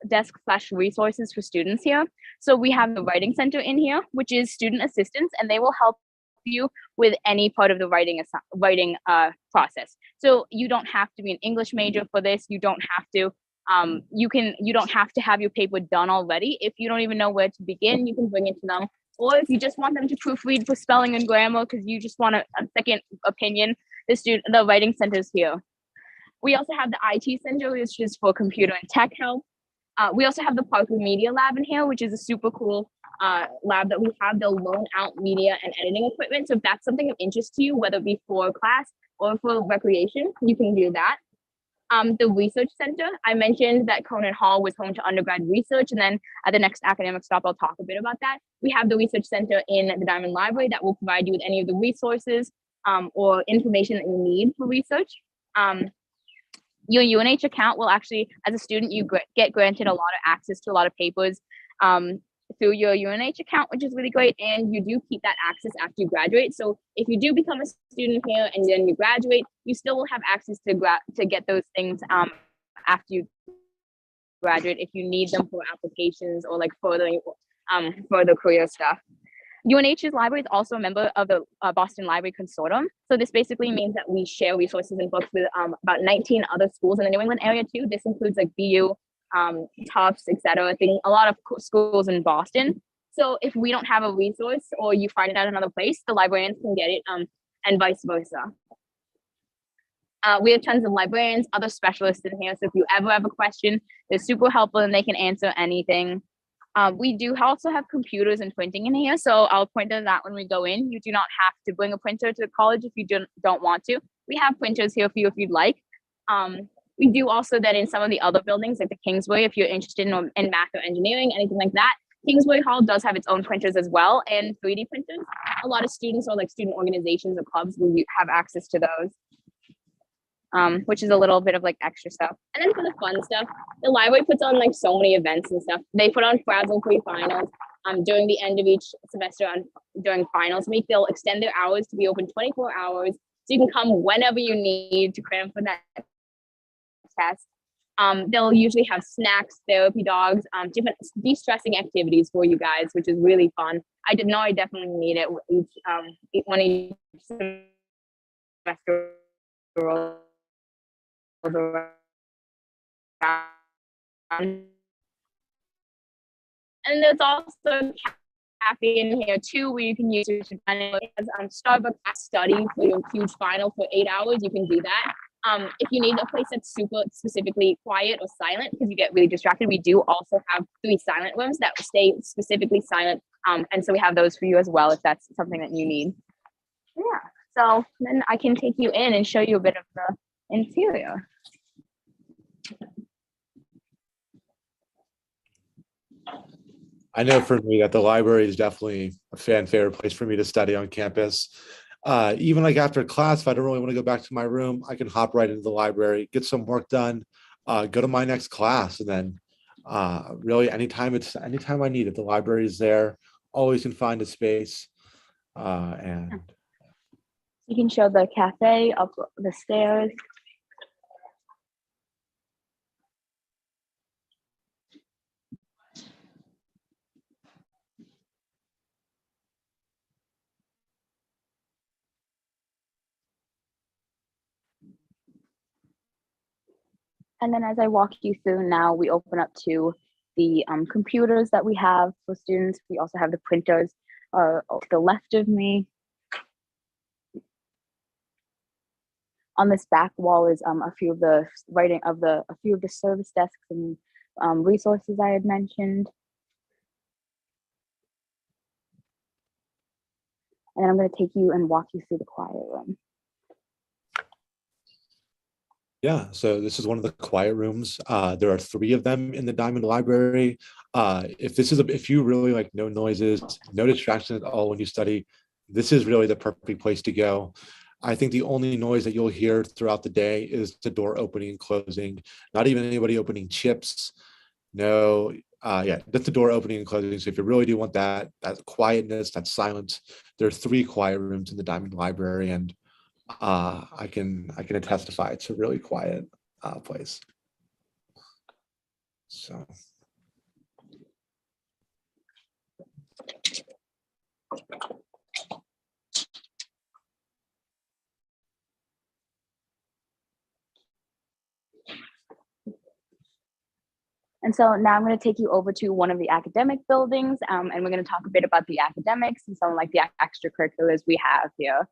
desk/resources for students here. So we have the writing center in here, which is student assistants, and they will help you with any part of the writing process. So you don't have to be an English major for this. You don't have to You don't have to have your paper done already. If you don't even know where to begin, you can bring it to them. Or if you just want them to proofread for spelling and grammar because you just want a second opinion, the writing center is here. We also have the IT center, which is for computer and tech help. We also have the Parker Media Lab in here, which is a super cool lab that we have. They'll loan out media and editing equipment. So if that's something of interest to you, whether it be for class or for recreation, you can do that. The research center, I mentioned that Congregate Hall was home to undergrad research, and then at the next academic stop, I'll talk a bit about that. We have the research center in the Diamond Library that will provide you with any of the resources or information that you need for research. Your UNH account will actually, as a student, you get granted a lot of access to a lot of papers through your UNH account, which is really great. And you do keep that access after you graduate. So if you do become a student here and then you graduate, you still will have access to get those things after you graduate if you need them for applications or like further career stuff. UNH's library is also a member of the Boston Library Consortium. So this basically means that we share resources and books with about 19 other schools in the New England area too. This includes like BU, Tufts, etc. A lot of schools in Boston. So if we don't have a resource or you find it at another place, the librarians can get it and vice versa. We have tons of librarians, other specialists in here. So if you ever have a question, they're super helpful and they can answer anything. We do also have computers and printing in here, so I'll point to that when we go in. You do not have to bring a printer to the college if you don't want to. We have printers here for you if you'd like. We do also that in some of the other buildings, like the Kingsway, if you're interested in math or engineering, anything like that. Kingsway Hall does have its own printers as well, and 3D printers. A lot of students or like student organizations or clubs will have access to those. Which is a little bit of like extra stuff. And then for the fun stuff, the library puts on like so many events and stuff. They put on Frazzle pre-finals during the end of each semester during finals week. They'll extend their hours to be open 24 hours. So you can come whenever you need to cram for that test. They'll usually have snacks, therapy dogs, different de-stressing activities for you guys, which is really fun. I definitely need it each semester. And there's also a cafe in here too, where you can use it as Starbucks study for your huge final for 8 hours. You can do that. If you need a place that's super specifically quiet or silent because you get really distracted, we do also have 3 silent rooms that stay specifically silent. And so we have those for you as well if that's something that you need. Yeah. So then I can take you in and show you a bit of the interior. I know for me that the library is definitely a favorite place for me to study on campus. Even like after class, if I don't really want to go back to my room, I can hop right into the library, get some work done, go to my next class, and then really anytime I need it, the library is there. Always can find a space. And you can show the cafe up the stairs. And then as I walk you through now, we open up to the computers that we have for students. We also have the printers to the left of me. On this back wall is a few of the service desks and resources I had mentioned. And then I'm going to take you and walk you through the quiet room. yeah, so this is one of the quiet rooms. There are 3 of them in the Diamond Library. If you really like no noises, no distractions at all when you study, this is really the perfect place to go. I think the only noise that you'll hear throughout the day is the door opening and closing, not even anybody opening chips. No, that's the door opening and closing. So if you really do want that quietness, that silence, there are 3 quiet rooms in the Diamond Library, and I can testify it's a really quiet place. So. And so now I'm going to take you over to one of the academic buildings, and we're going to talk a bit about the academics and some like the extracurriculars we have here.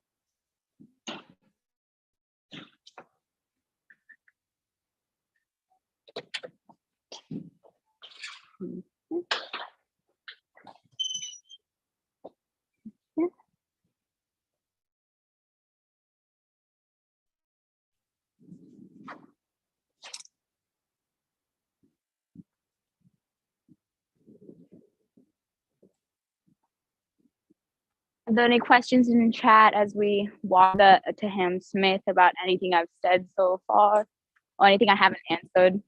Are there any questions in the chat as we walk to Ham Smith about anything I've said so far or anything I haven't answered?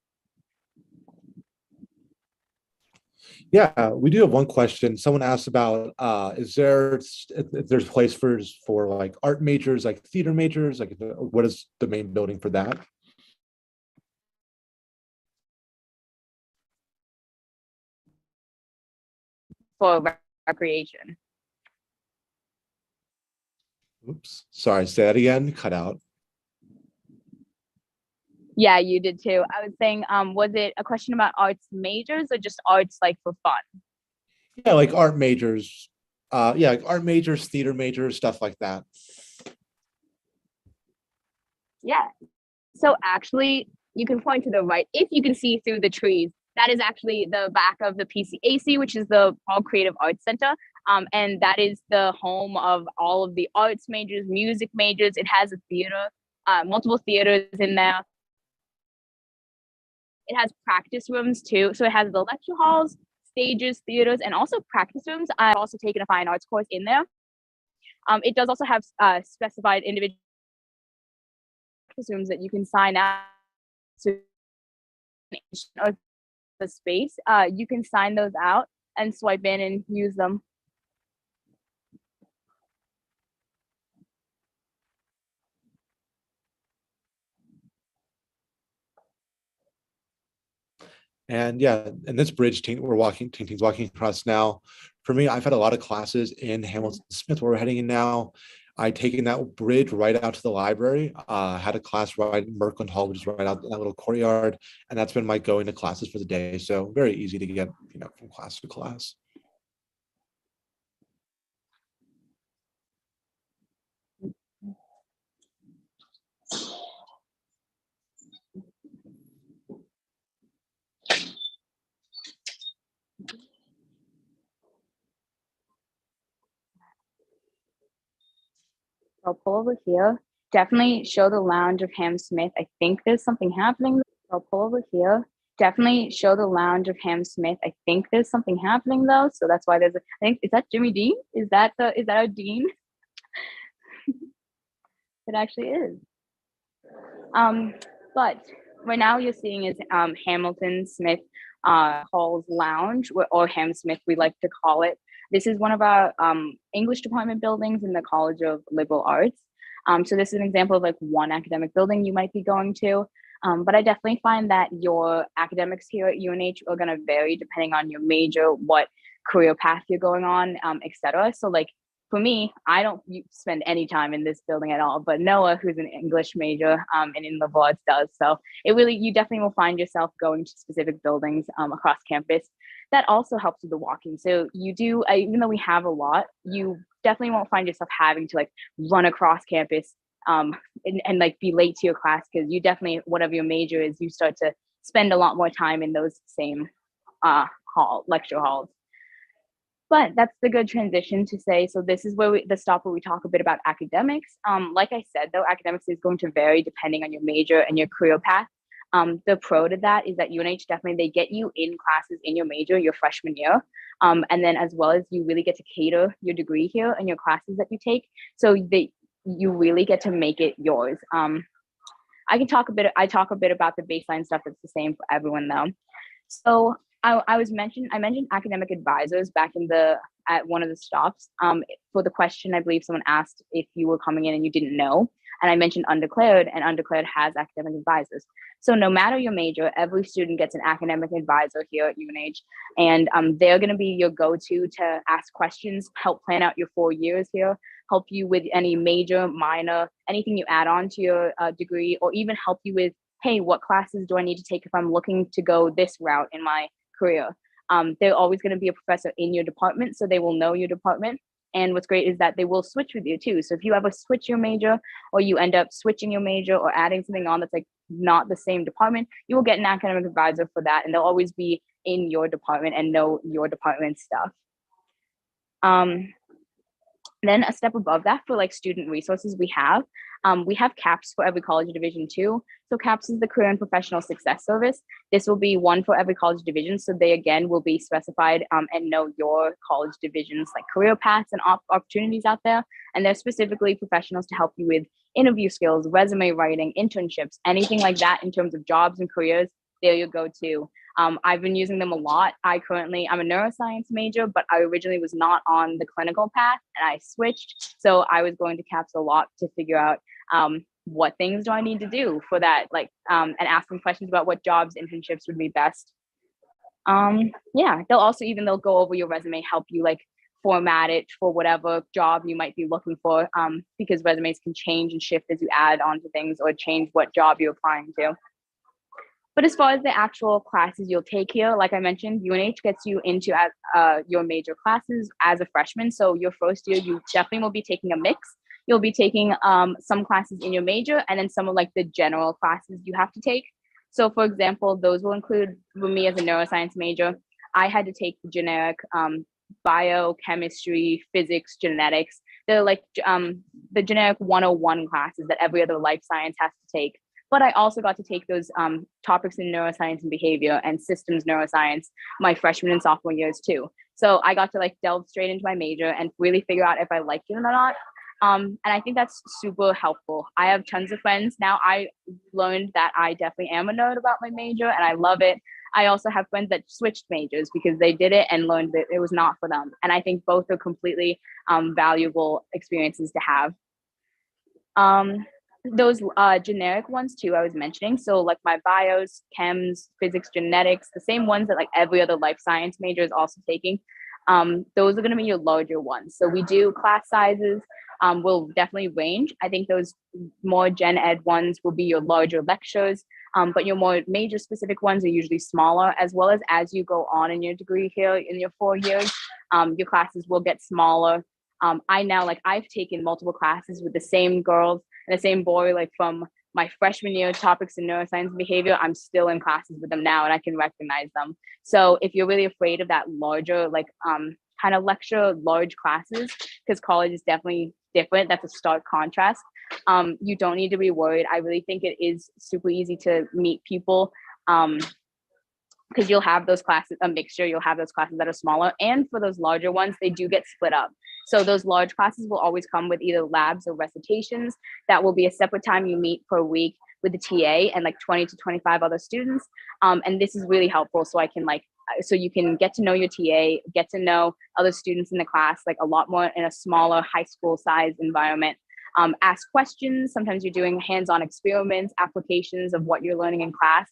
Yeah, we do have one question. Someone asked about is there's place for like art majors, like theater majors, like what is the main building for that? For recreation. Oops, sorry, say that again, cut out. Yeah, you did too. I was saying, was it a question about arts majors or just arts like for fun? Yeah, like art majors. Yeah, like art majors, theater majors, stuff like that. Yeah. So actually, you can point to the right if you can see through the trees. That is actually the back of the PCAC, which is the Paul Creative Arts Center. And that is the home of all of the arts majors, music majors. It has a theater, multiple theaters in there. It has practice rooms too. So it has the lecture halls, stages, theaters, and also practice rooms. I've also taken a fine arts course in there. It does also have specified individual practice rooms that you can sign out to the space. You can sign those out and swipe in and use them. And yeah, and this bridge TingTing's walking across now. For me, I've had a lot of classes in Hamilton Smith where we're heading in now. I taken that bridge right out to the library. Had a class right in Merkland Hall, which is right out in that little courtyard, and that's been my going to classes for the day. So very easy to get, from class to class. I'll pull over here. Definitely show the lounge of Ham Smith. I think there's something happening. I'll pull over here. Definitely show the lounge of Ham Smith. I think there's something happening though. So that's why I think, is that Jimmy Dean? Is that our dean? It actually is. But right now you're seeing is Hamilton Smith Hall's lounge, or Ham Smith, we like to call it. This is one of our English department buildings in the College of Liberal Arts. So this is an example of like one academic building you might be going to. But I definitely find that your academics here at UNH are going to vary depending on your major, what career path you're going on, etc. So like for me, I don't spend any time in this building at all, but Noah, who's an English major and in liberal arts, does. So you definitely will find yourself going to specific buildings across campus. That also helps with the walking. So you do, even though we have a lot, you definitely won't find yourself having to like run across campus and like be late to your class, because you definitely, whatever your major is, you start to spend a lot more time in those same lecture halls. But that's the good transition to say, so this is where the stop where we talk a bit about academics. Like I said, though, academics is going to vary depending on your major and your career path. The pro to that is that UNH definitely, they get you in classes in your major your freshman year. And then as well as you really get to cater your degree here and your classes that you take. So you really get to make it yours. I talk a bit about the baseline stuff that's the same for everyone though. So I mentioned academic advisors back at one of the stops. For the question, I believe someone asked if you were coming in and you didn't know, and I mentioned undeclared, and undeclared has academic advisors. So no matter your major, every student gets an academic advisor here at UNH, and they're going to be your go-to to ask questions, help plan out your 4 years here, help you with any major, minor, anything you add on to your degree, or even help you with hey, what classes do I need to take if I'm looking to go this route in my career? They're always going to be a professor in your department, so they will know your department. And what's great is that they will switch with you too. So if you ever switch your major, or you end up switching your major or adding something on that's like not the same department, you will get an academic advisor for that, and they'll always be in your department and know your department stuff. Then a step above that, for like student resources, we have CAPS for every college division too. So CAPS is the Career and Professional Success Service. This will be one for every college division. So they again will be specified and know your college division's like career paths and opportunities out there. And they're specifically professionals to help you with interview skills, resume writing, internships, anything like that in terms of jobs and careers. There you go too. I've been using them a lot. I'm a neuroscience major, but I originally was not on the clinical path and I switched. So I was going to CAPS a lot to figure out what things do I need to do for that, like, and asking questions about what jobs, internships would be best. Yeah, they'll go over your resume, help you like format it for whatever job you might be looking for, because resumes can change and shift as you add on to things or change what job you're applying to. But as far as the actual classes you'll take here, like I mentioned, UNH gets you into your major classes as a freshman. So your first year, you definitely will be taking a mix. You'll be taking some classes in your major and then some of like the general classes you have to take. So for example, those will include, for me as a neuroscience major, I had to take the generic biochemistry, physics, genetics. They're like the generic 101 classes that every other life science has to take. But I also got to take those topics in neuroscience and behavior and systems neuroscience my freshman and sophomore years too. So I got to like delve straight into my major and really figure out if I liked it or not. And I think that's super helpful. I have tons of friends. Now I learned that I definitely am a nerd about my major and I love it. I also have friends that switched majors because they did it and learned that it was not for them. And I think both are completely valuable experiences to have. Those generic ones too I was mentioning, so like my bios, chems, physics, genetics, the same ones that like every other life science major is also taking, those are going to be your larger ones. So we do class sizes will definitely range. I think those more gen ed ones will be your larger lectures, but your more major specific ones are usually smaller, as well as you go on in your degree here in your 4 years, your classes will get smaller. I've taken multiple classes with the same girls and the same boy, like from my freshman year topics in neuroscience and behavior. I'm still in classes with them now and I can recognize them. So if you're really afraid of that larger, like kind of lecture, large classes, because college is definitely different, that's a stark contrast. You don't need to be worried. I really think it is super easy to meet people. Because you'll have those classes, a mixture, you'll have those classes that are smaller. And for those larger ones, they do get split up. So those large classes will always come with either labs or recitations. That will be a separate time you meet per week with the TA and like 20 to 25 other students. And this is really helpful. So so you can get to know your TA, get to know other students in the class, like a lot more in a smaller high school size environment. Ask questions. Sometimes you're doing hands-on experiments, applications of what you're learning in class.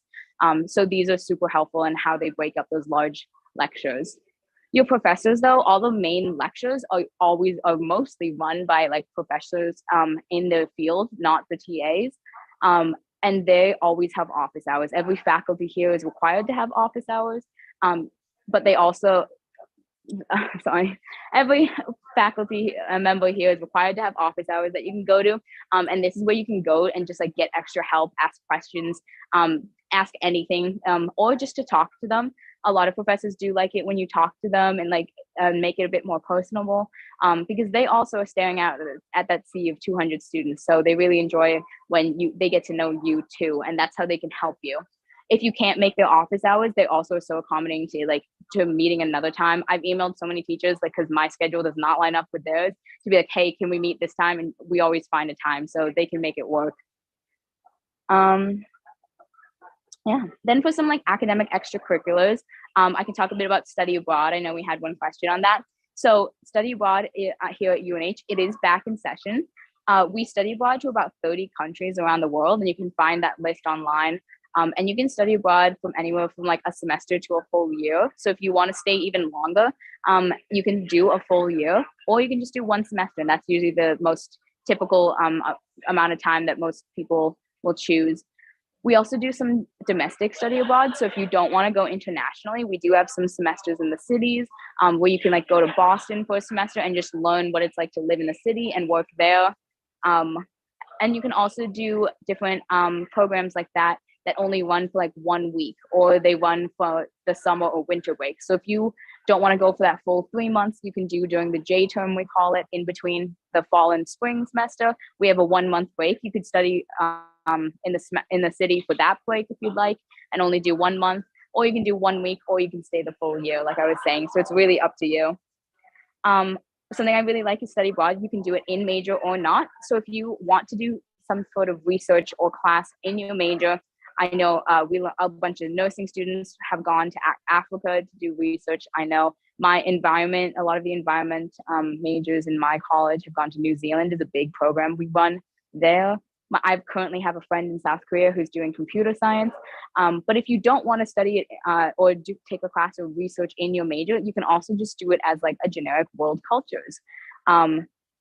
So these are super helpful in how they break up those large lectures. Your professors, though, all the main lectures are mostly run by like professors in the field, not the TAs. And they always have office hours. Every faculty here is required to have office hours, but they also, every faculty member here is required to have office hours that you can go to. And this is where you can go and just like get extra help, ask questions, ask anything, or just to talk to them. A lot of professors do like it when you talk to them and like make it a bit more personable, because they also are staring out at that sea of 200 students. So they really enjoy when they get to know you too, and that's how they can help you. If you can't make their office hours, they also are so accommodating to meeting another time. I've emailed so many teachers, like, because my schedule does not line up with theirs, to be like, hey, can we meet this time? And we always find a time, so they can make it work. Yeah, then for some like academic extracurriculars, I can talk a bit about study abroad. I know we had one question on that. So study abroad here at UNH, it is back in session. We study abroad to about 30 countries around the world, and you can find that list online. And you can study abroad from anywhere from like a semester to a full year. So if you want to stay even longer, you can do a full year, or you can just do one semester. And that's usually the most typical amount of time that most people will choose. We also do some domestic study abroad. So if you don't want to go internationally, we do have some semesters in the cities where you can like go to Boston for a semester and just learn what it's like to live in the city and work there. And you can also do different programs like that only run for like 1 week, or they run for the summer or winter break. So if you don't want to go for that full 3 months, you can do during the J term, we call it, in between the fall and spring semester. We have a 1 month break. You could study in the city for that break if you'd like, and only do 1 month, or you can do 1 week, or you can stay the full year, like I was saying. So it's really up to you. Something I really like is study abroad. You can do it in major or not. So if you want to do some sort of research or class in your major, I know a bunch of nursing students have gone to Africa to do research. I know a lot of the environment majors in my college have gone to New Zealand. Is a big program we run there. I currently have a friend in South Korea who's doing computer science. But if you don't want to study it or take a class or research in your major, you can also just do it as like a generic world cultures.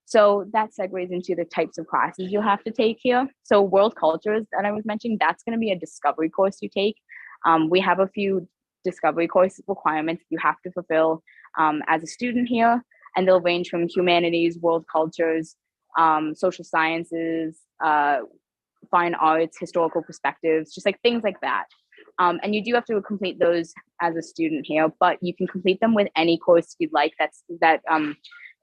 So that segues into the types of classes you'll have to take here. So world cultures that I was mentioning, that's going to be a discovery course you take. We have a few discovery course requirements you have to fulfill as a student here, and they'll range from humanities, world cultures, social sciences, fine arts, historical perspectives, just like things like that. And you do have to complete those as a student here, but you can complete them with any course you'd like that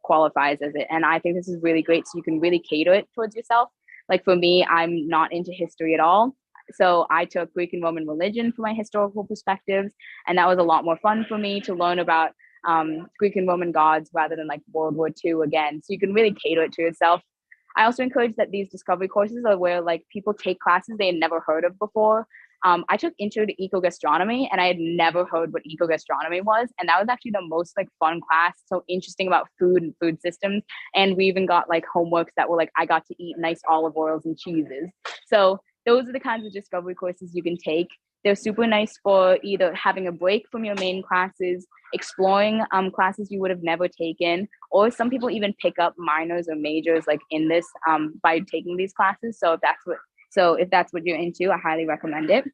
qualifies as it. And I think this is really great, so you can really cater it towards yourself. Like for me, I'm not into history at all. So I took Greek and Roman religion for my historical perspectives, and that was a lot more fun for me to learn about Greek and Roman gods rather than like World War II again. So you can really cater it to yourself. I also encourage that these discovery courses are where like people take classes they had never heard of before. I took Intro to Ecogastronomy, and I had never heard what ecogastronomy was, and that was actually the most like fun class. So interesting about food and food systems, and we even got like homeworks that were like I got to eat nice olive oils and cheeses. So those are the kinds of discovery courses you can take. They're super nice for either having a break from your main classes, exploring classes you would have never taken, or some people even pick up minors or majors like in this by taking these classes. So if that's what you're into, I highly recommend it.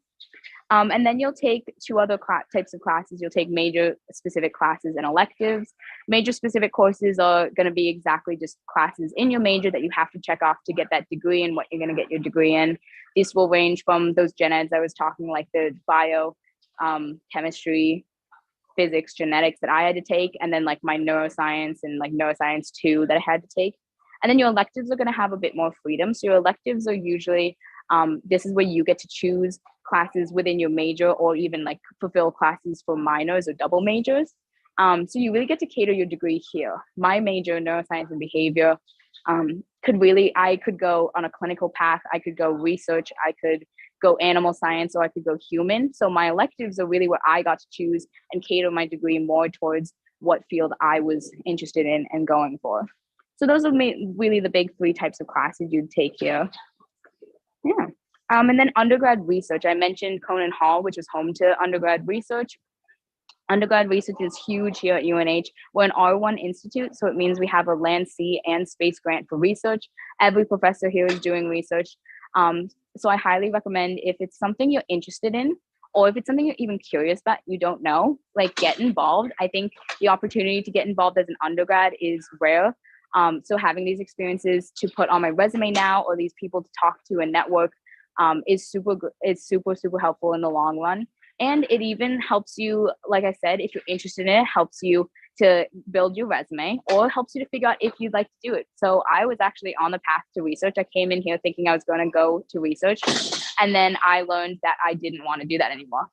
And then you'll take two other types of classes. You'll take major specific classes and electives. Major specific courses are going to be exactly just classes in your major that you have to check off to get that degree and what you're going to get your degree in. This will range from those gen eds I was talking, like the bio, chemistry, physics, genetics that I had to take, and then like my neuroscience and like neuroscience 2 that I had to take. And then your electives are going to have a bit more freedom. So your electives are usually, this is where you get to choose classes within your major, or even like fulfill classes for minors or double majors. So you really get to cater your degree here. My major, neuroscience and behavior, I could go on a clinical path. I could go research. I could go animal science, or I could go human. So my electives are really what I got to choose and cater my degree more towards what field I was interested in and going for. So those are really the big 3 types of classes you'd take here. Yeah. And then undergrad research. I mentioned Cogen Hall, which is home to undergrad research. Undergrad research is huge here at UNH. We're an R1 institute, so it means we have a land, sea, and space grant for research. Every professor here is doing research. So I highly recommend, if it's something you're interested in, or if it's something you're even curious about, you don't know, like get involved. I think the opportunity to get involved as an undergrad is rare. So having these experiences to put on my resume now, or these people to talk to and network, is super helpful in the long run. And it even helps you, like I said, if you're interested in it, helps you to build your resume, or helps you to figure out if you'd like to do it. So I was actually on the path to research. I came in here thinking I was going to go to research, and then I learned that I didn't want to do that anymore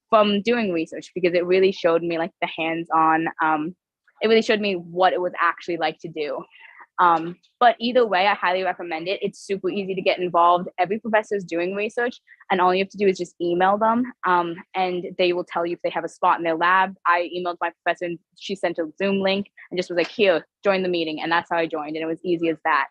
from doing research, because it really showed me like the hands-on, it really showed me what it was actually like to do. But either way, I highly recommend it. It's super easy to get involved. Every professor is doing research, and all you have to do is just email them, and they will tell you if they have a spot in their lab. I emailed my professor, and she sent a Zoom link and just was like, here, join the meeting. And that's how I joined. And it was easy as that.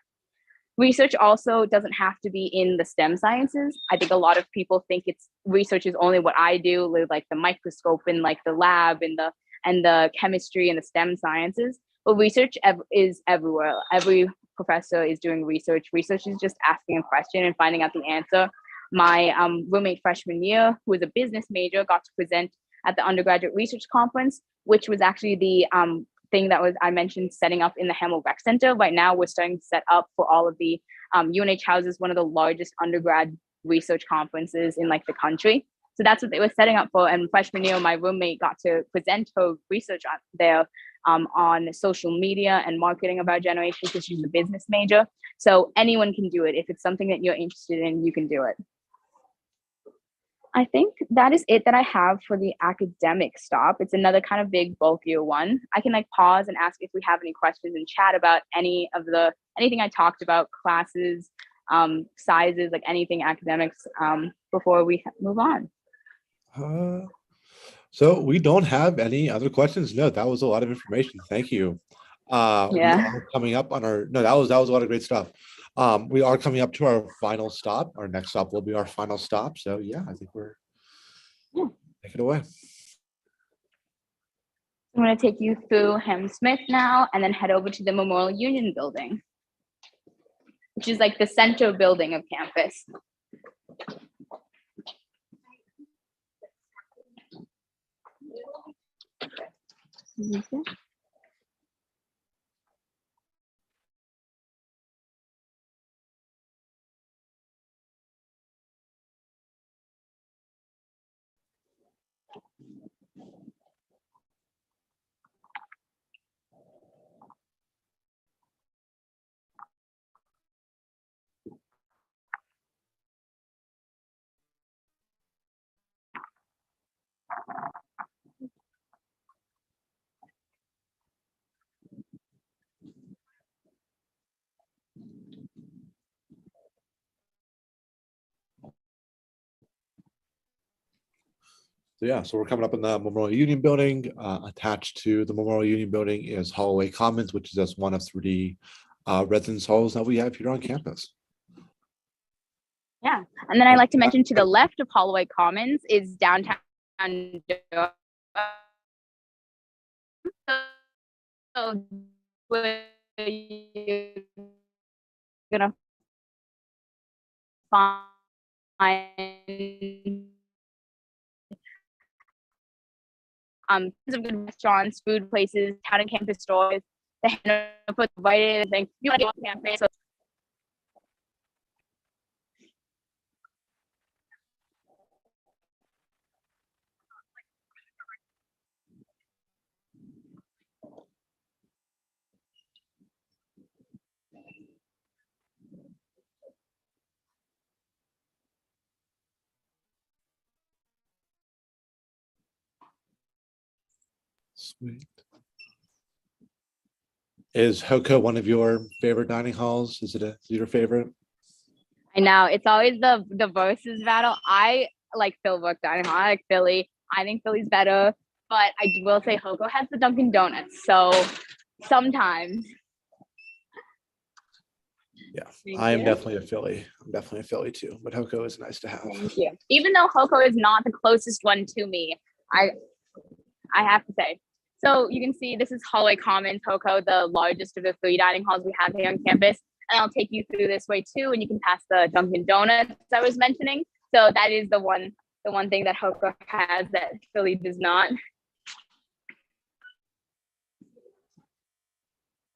Research also doesn't have to be in the STEM sciences. I think a lot of people think research is only what I do, with like the microscope and like the lab and the chemistry and the STEM sciences. But research is everywhere. Every professor is doing research. Research is just asking a question and finding out the answer. my roommate freshman year, who was a business major, got to present at the Undergraduate Research Conference, which was actually the thing that I mentioned setting up in the Hamel Rec Center. Right now, we're starting to set up for all of the UNH houses, one of the largest undergrad research conferences in like the country. So that's what they were setting up for. And freshman year, my roommate got to present her research there on social media and marketing of our generation, because she's a business major. So anyone can do it. If it's something that you're interested in, you can do it. I think that is it that I have for the academic stop. It's another kind of big, bulkier one. I can like pause and ask if we have any questions and chat about anything I talked about, classes, sizes, like anything academics, before we move on. So we don't have any other questions. No, that was a lot of information. Thank you. We are coming up on our, no, that was a lot of great stuff. We are coming up to our final stop. Our next stop will be our final stop. So yeah, I think we're, take it away. I'm going to take you through Hammersmith now and then head over to the Memorial Union building, which is like the center building of campus. So yeah, so we're coming up in the Memorial Union building. Attached to the Memorial Union building is Holloway Commons, which is just one of 3 residence halls that we have here on campus. Yeah, and then I like to mention to the left of Holloway Commons is downtown. So where you're gonna find tons of good restaurants, food places, town and campus stores. The put right in and think you want to go on campus. So Sweet. Is Hoko one of your favorite dining halls? Is it your favorite? I know it's always the versus battle. I like Philbrook Dining Hall. I like Philly. I think Philly's better, but I will say Hoko has the Dunkin' Donuts. So sometimes. Yeah, I am definitely a Philly. I'm definitely a Philly too, but Hoko is nice to have. Thank you. Even though Hoko is not the closest one to me, I have to say. So you can see this is Holloway Commons, Hoko, the largest of the 3 dining halls we have here on campus. And I'll take you through this way too, and you can pass the Dunkin' Donuts I was mentioning. So that is the one thing that Hoko has that Philly does not. And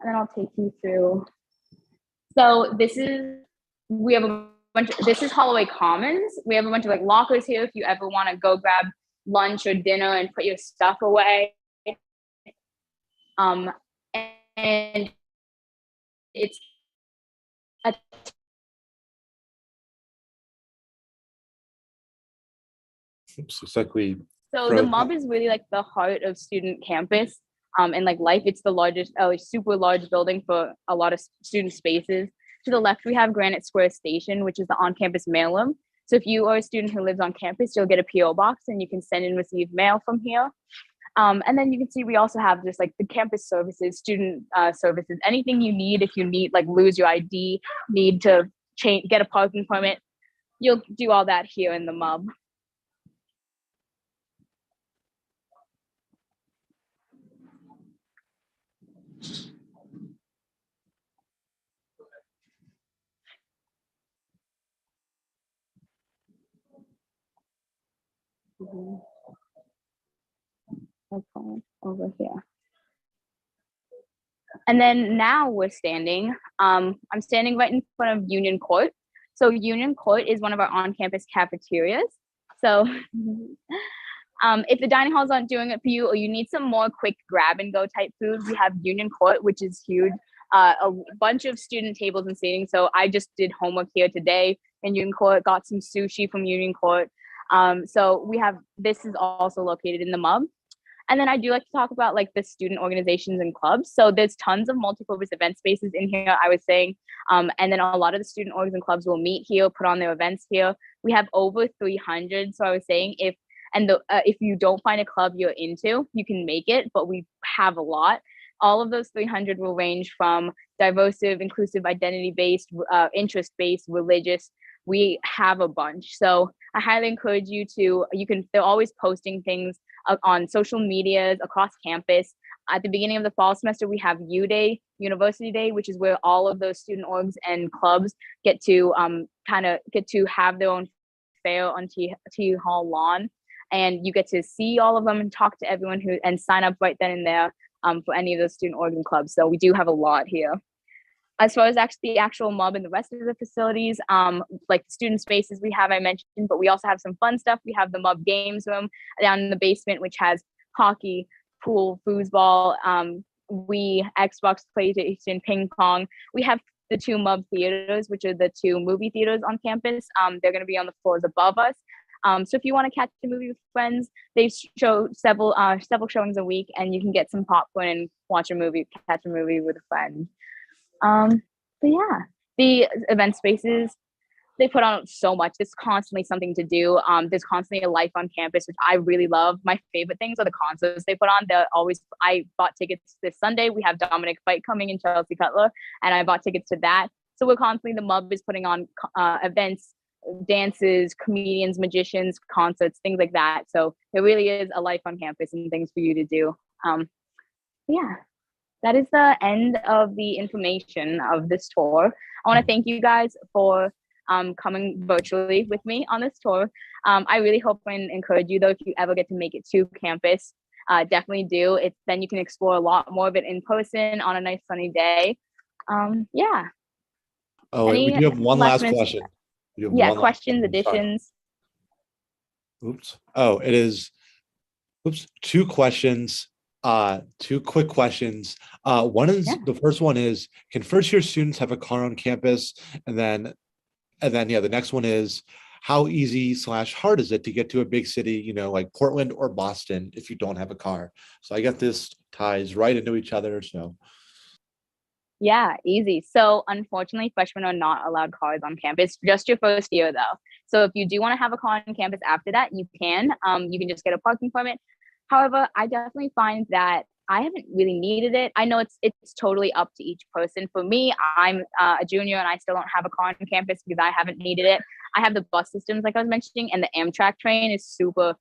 then I'll take you through. So this is Holloway Commons. We have a bunch of like lockers here if you ever want to go grab lunch or dinner and put your stuff away. And it's so the MUB is really like the heart of student campus and like life. It's the largest, super large building for a lot of student spaces. To the left, we have Granite Square Station, which is the on-campus mailroom. So if you are a student who lives on campus, you'll get a PO box and you can send and receive mail from here. And then you can see we also have just like the campus services, student services, anything you need. If you need like lose your ID, need to get a parking permit, you'll do all that here in the MUB. Okay, over here. And then now we're standing. I'm standing right in front of Union Court. So Union Court is one of our on-campus cafeterias. So if the dining halls aren't doing it for you, or you need some more quick grab and go type food, we have Union Court, which is huge. A bunch of student tables and seating. So I just did homework here today in Union Court, got some sushi from Union Court. So this is also located in the MUB. And then I do like to talk about like the student organizations and clubs. So there's tons of multi-purpose event spaces in here, I was saying. And then a lot of the student orgs and clubs will meet here, put on their events here. We have over 300. So I was saying if you don't find a club you're into, you can make it, but we have a lot. All of those 300 will range from diverse, inclusive, identity-based, interest-based, religious. We have a bunch. So I highly encourage you they're always posting things on social medias across campus. At the beginning of the fall semester, we have U Day, University Day, which is where all of those student orgs and clubs get to have their own fair on T Hall lawn. And you get to see all of them and talk to everyone and sign up right then and there for any of those student orgs and clubs. So we do have a lot here. As far as the actual MUB and the rest of the facilities, like the student spaces I mentioned, but we also have some fun stuff. We have the MUB games room down in the basement, which has hockey, pool, foosball, Xbox, PlayStation, ping pong. We have the two MUB theaters, which are the two movie theaters on campus. They're going to be on the floors above us. So if you want to catch a movie with friends, they show several showings a week, and you can get some popcorn and catch a movie with a friend. But yeah, the event spaces, they put on so much. There's constantly something to do. There's constantly a life on campus, which I really love. My favorite things are the concerts they put on. I bought tickets this Sunday. We have Dominic Fite coming and Chelsea Cutler, and I bought tickets to that. So we're constantly, the MUB is putting on events, dances, comedians, magicians, concerts, things like that. So there really is a life on campus and things for you to do. Yeah. That is the end of the information of this tour. I want to thank you guys for coming virtually with me on this tour. I really hope and encourage you, though, if you ever get to make it to campus, definitely do. Then you can explore a lot more of it in person on a nice sunny day. Yeah. Oh, we do have one last question. Questions, additions. Oops. Oh, it is. Oops. Two questions. Two quick questions. The first one is, can first year students have a car on campus? And then the next one is, how easy / hard is it to get to a big city, like Portland or Boston, if you don't have a car? So I guess this ties right into each other. So yeah, easy. So unfortunately, freshmen are not allowed cars on campus, just your first year though. So if you do want to have a car on campus after that, you can just get a parking permit. However, I definitely find that I haven't really needed it. I know it's totally up to each person. For me, I'm a junior and I still don't have a car on campus because I haven't needed it. I have the bus systems like I was mentioning, and the Amtrak train is super,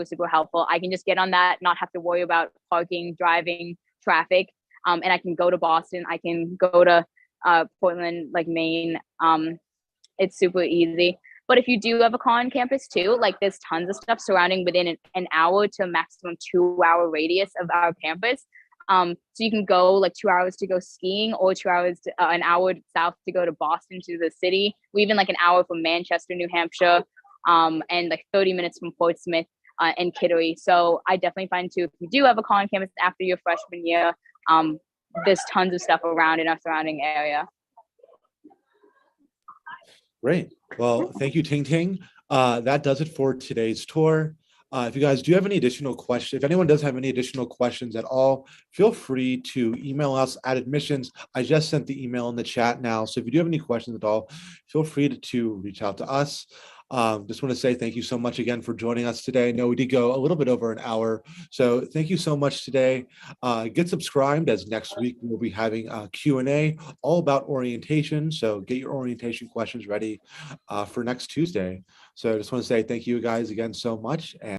super helpful. I can just get on that, not have to worry about parking, driving, traffic, and I can go to Boston. I can go to Portland, like Maine. It's super easy. But if you do have a car on campus too, like there's tons of stuff surrounding within an hour to maximum 2 hour radius of our campus. So you can go like 2 hours to go skiing, or 2 hours, an hour south to go to Boston, to the city. We even like an hour from Manchester, New Hampshire, and like 30 minutes from Portsmouth and Kittery. So I definitely find too, if you do have a car on campus after your freshman year, there's tons of stuff around in our surrounding area. Great. Well, thank you, TingTing. That does it for today's tour. If you guys do have any additional questions, if anyone does have any additional questions at all, feel free to email us at admissions. I just sent the email in the chat now. So if you do have any questions at all, feel free to reach out to us. Just want to say thank you so much again for joining us today. I know we did go a little bit over an hour, so thank you so much today. Get subscribed, as next week we'll be having a Q&A all about orientation. So get your orientation questions ready for next Tuesday. So I just want to say thank you guys again so much. And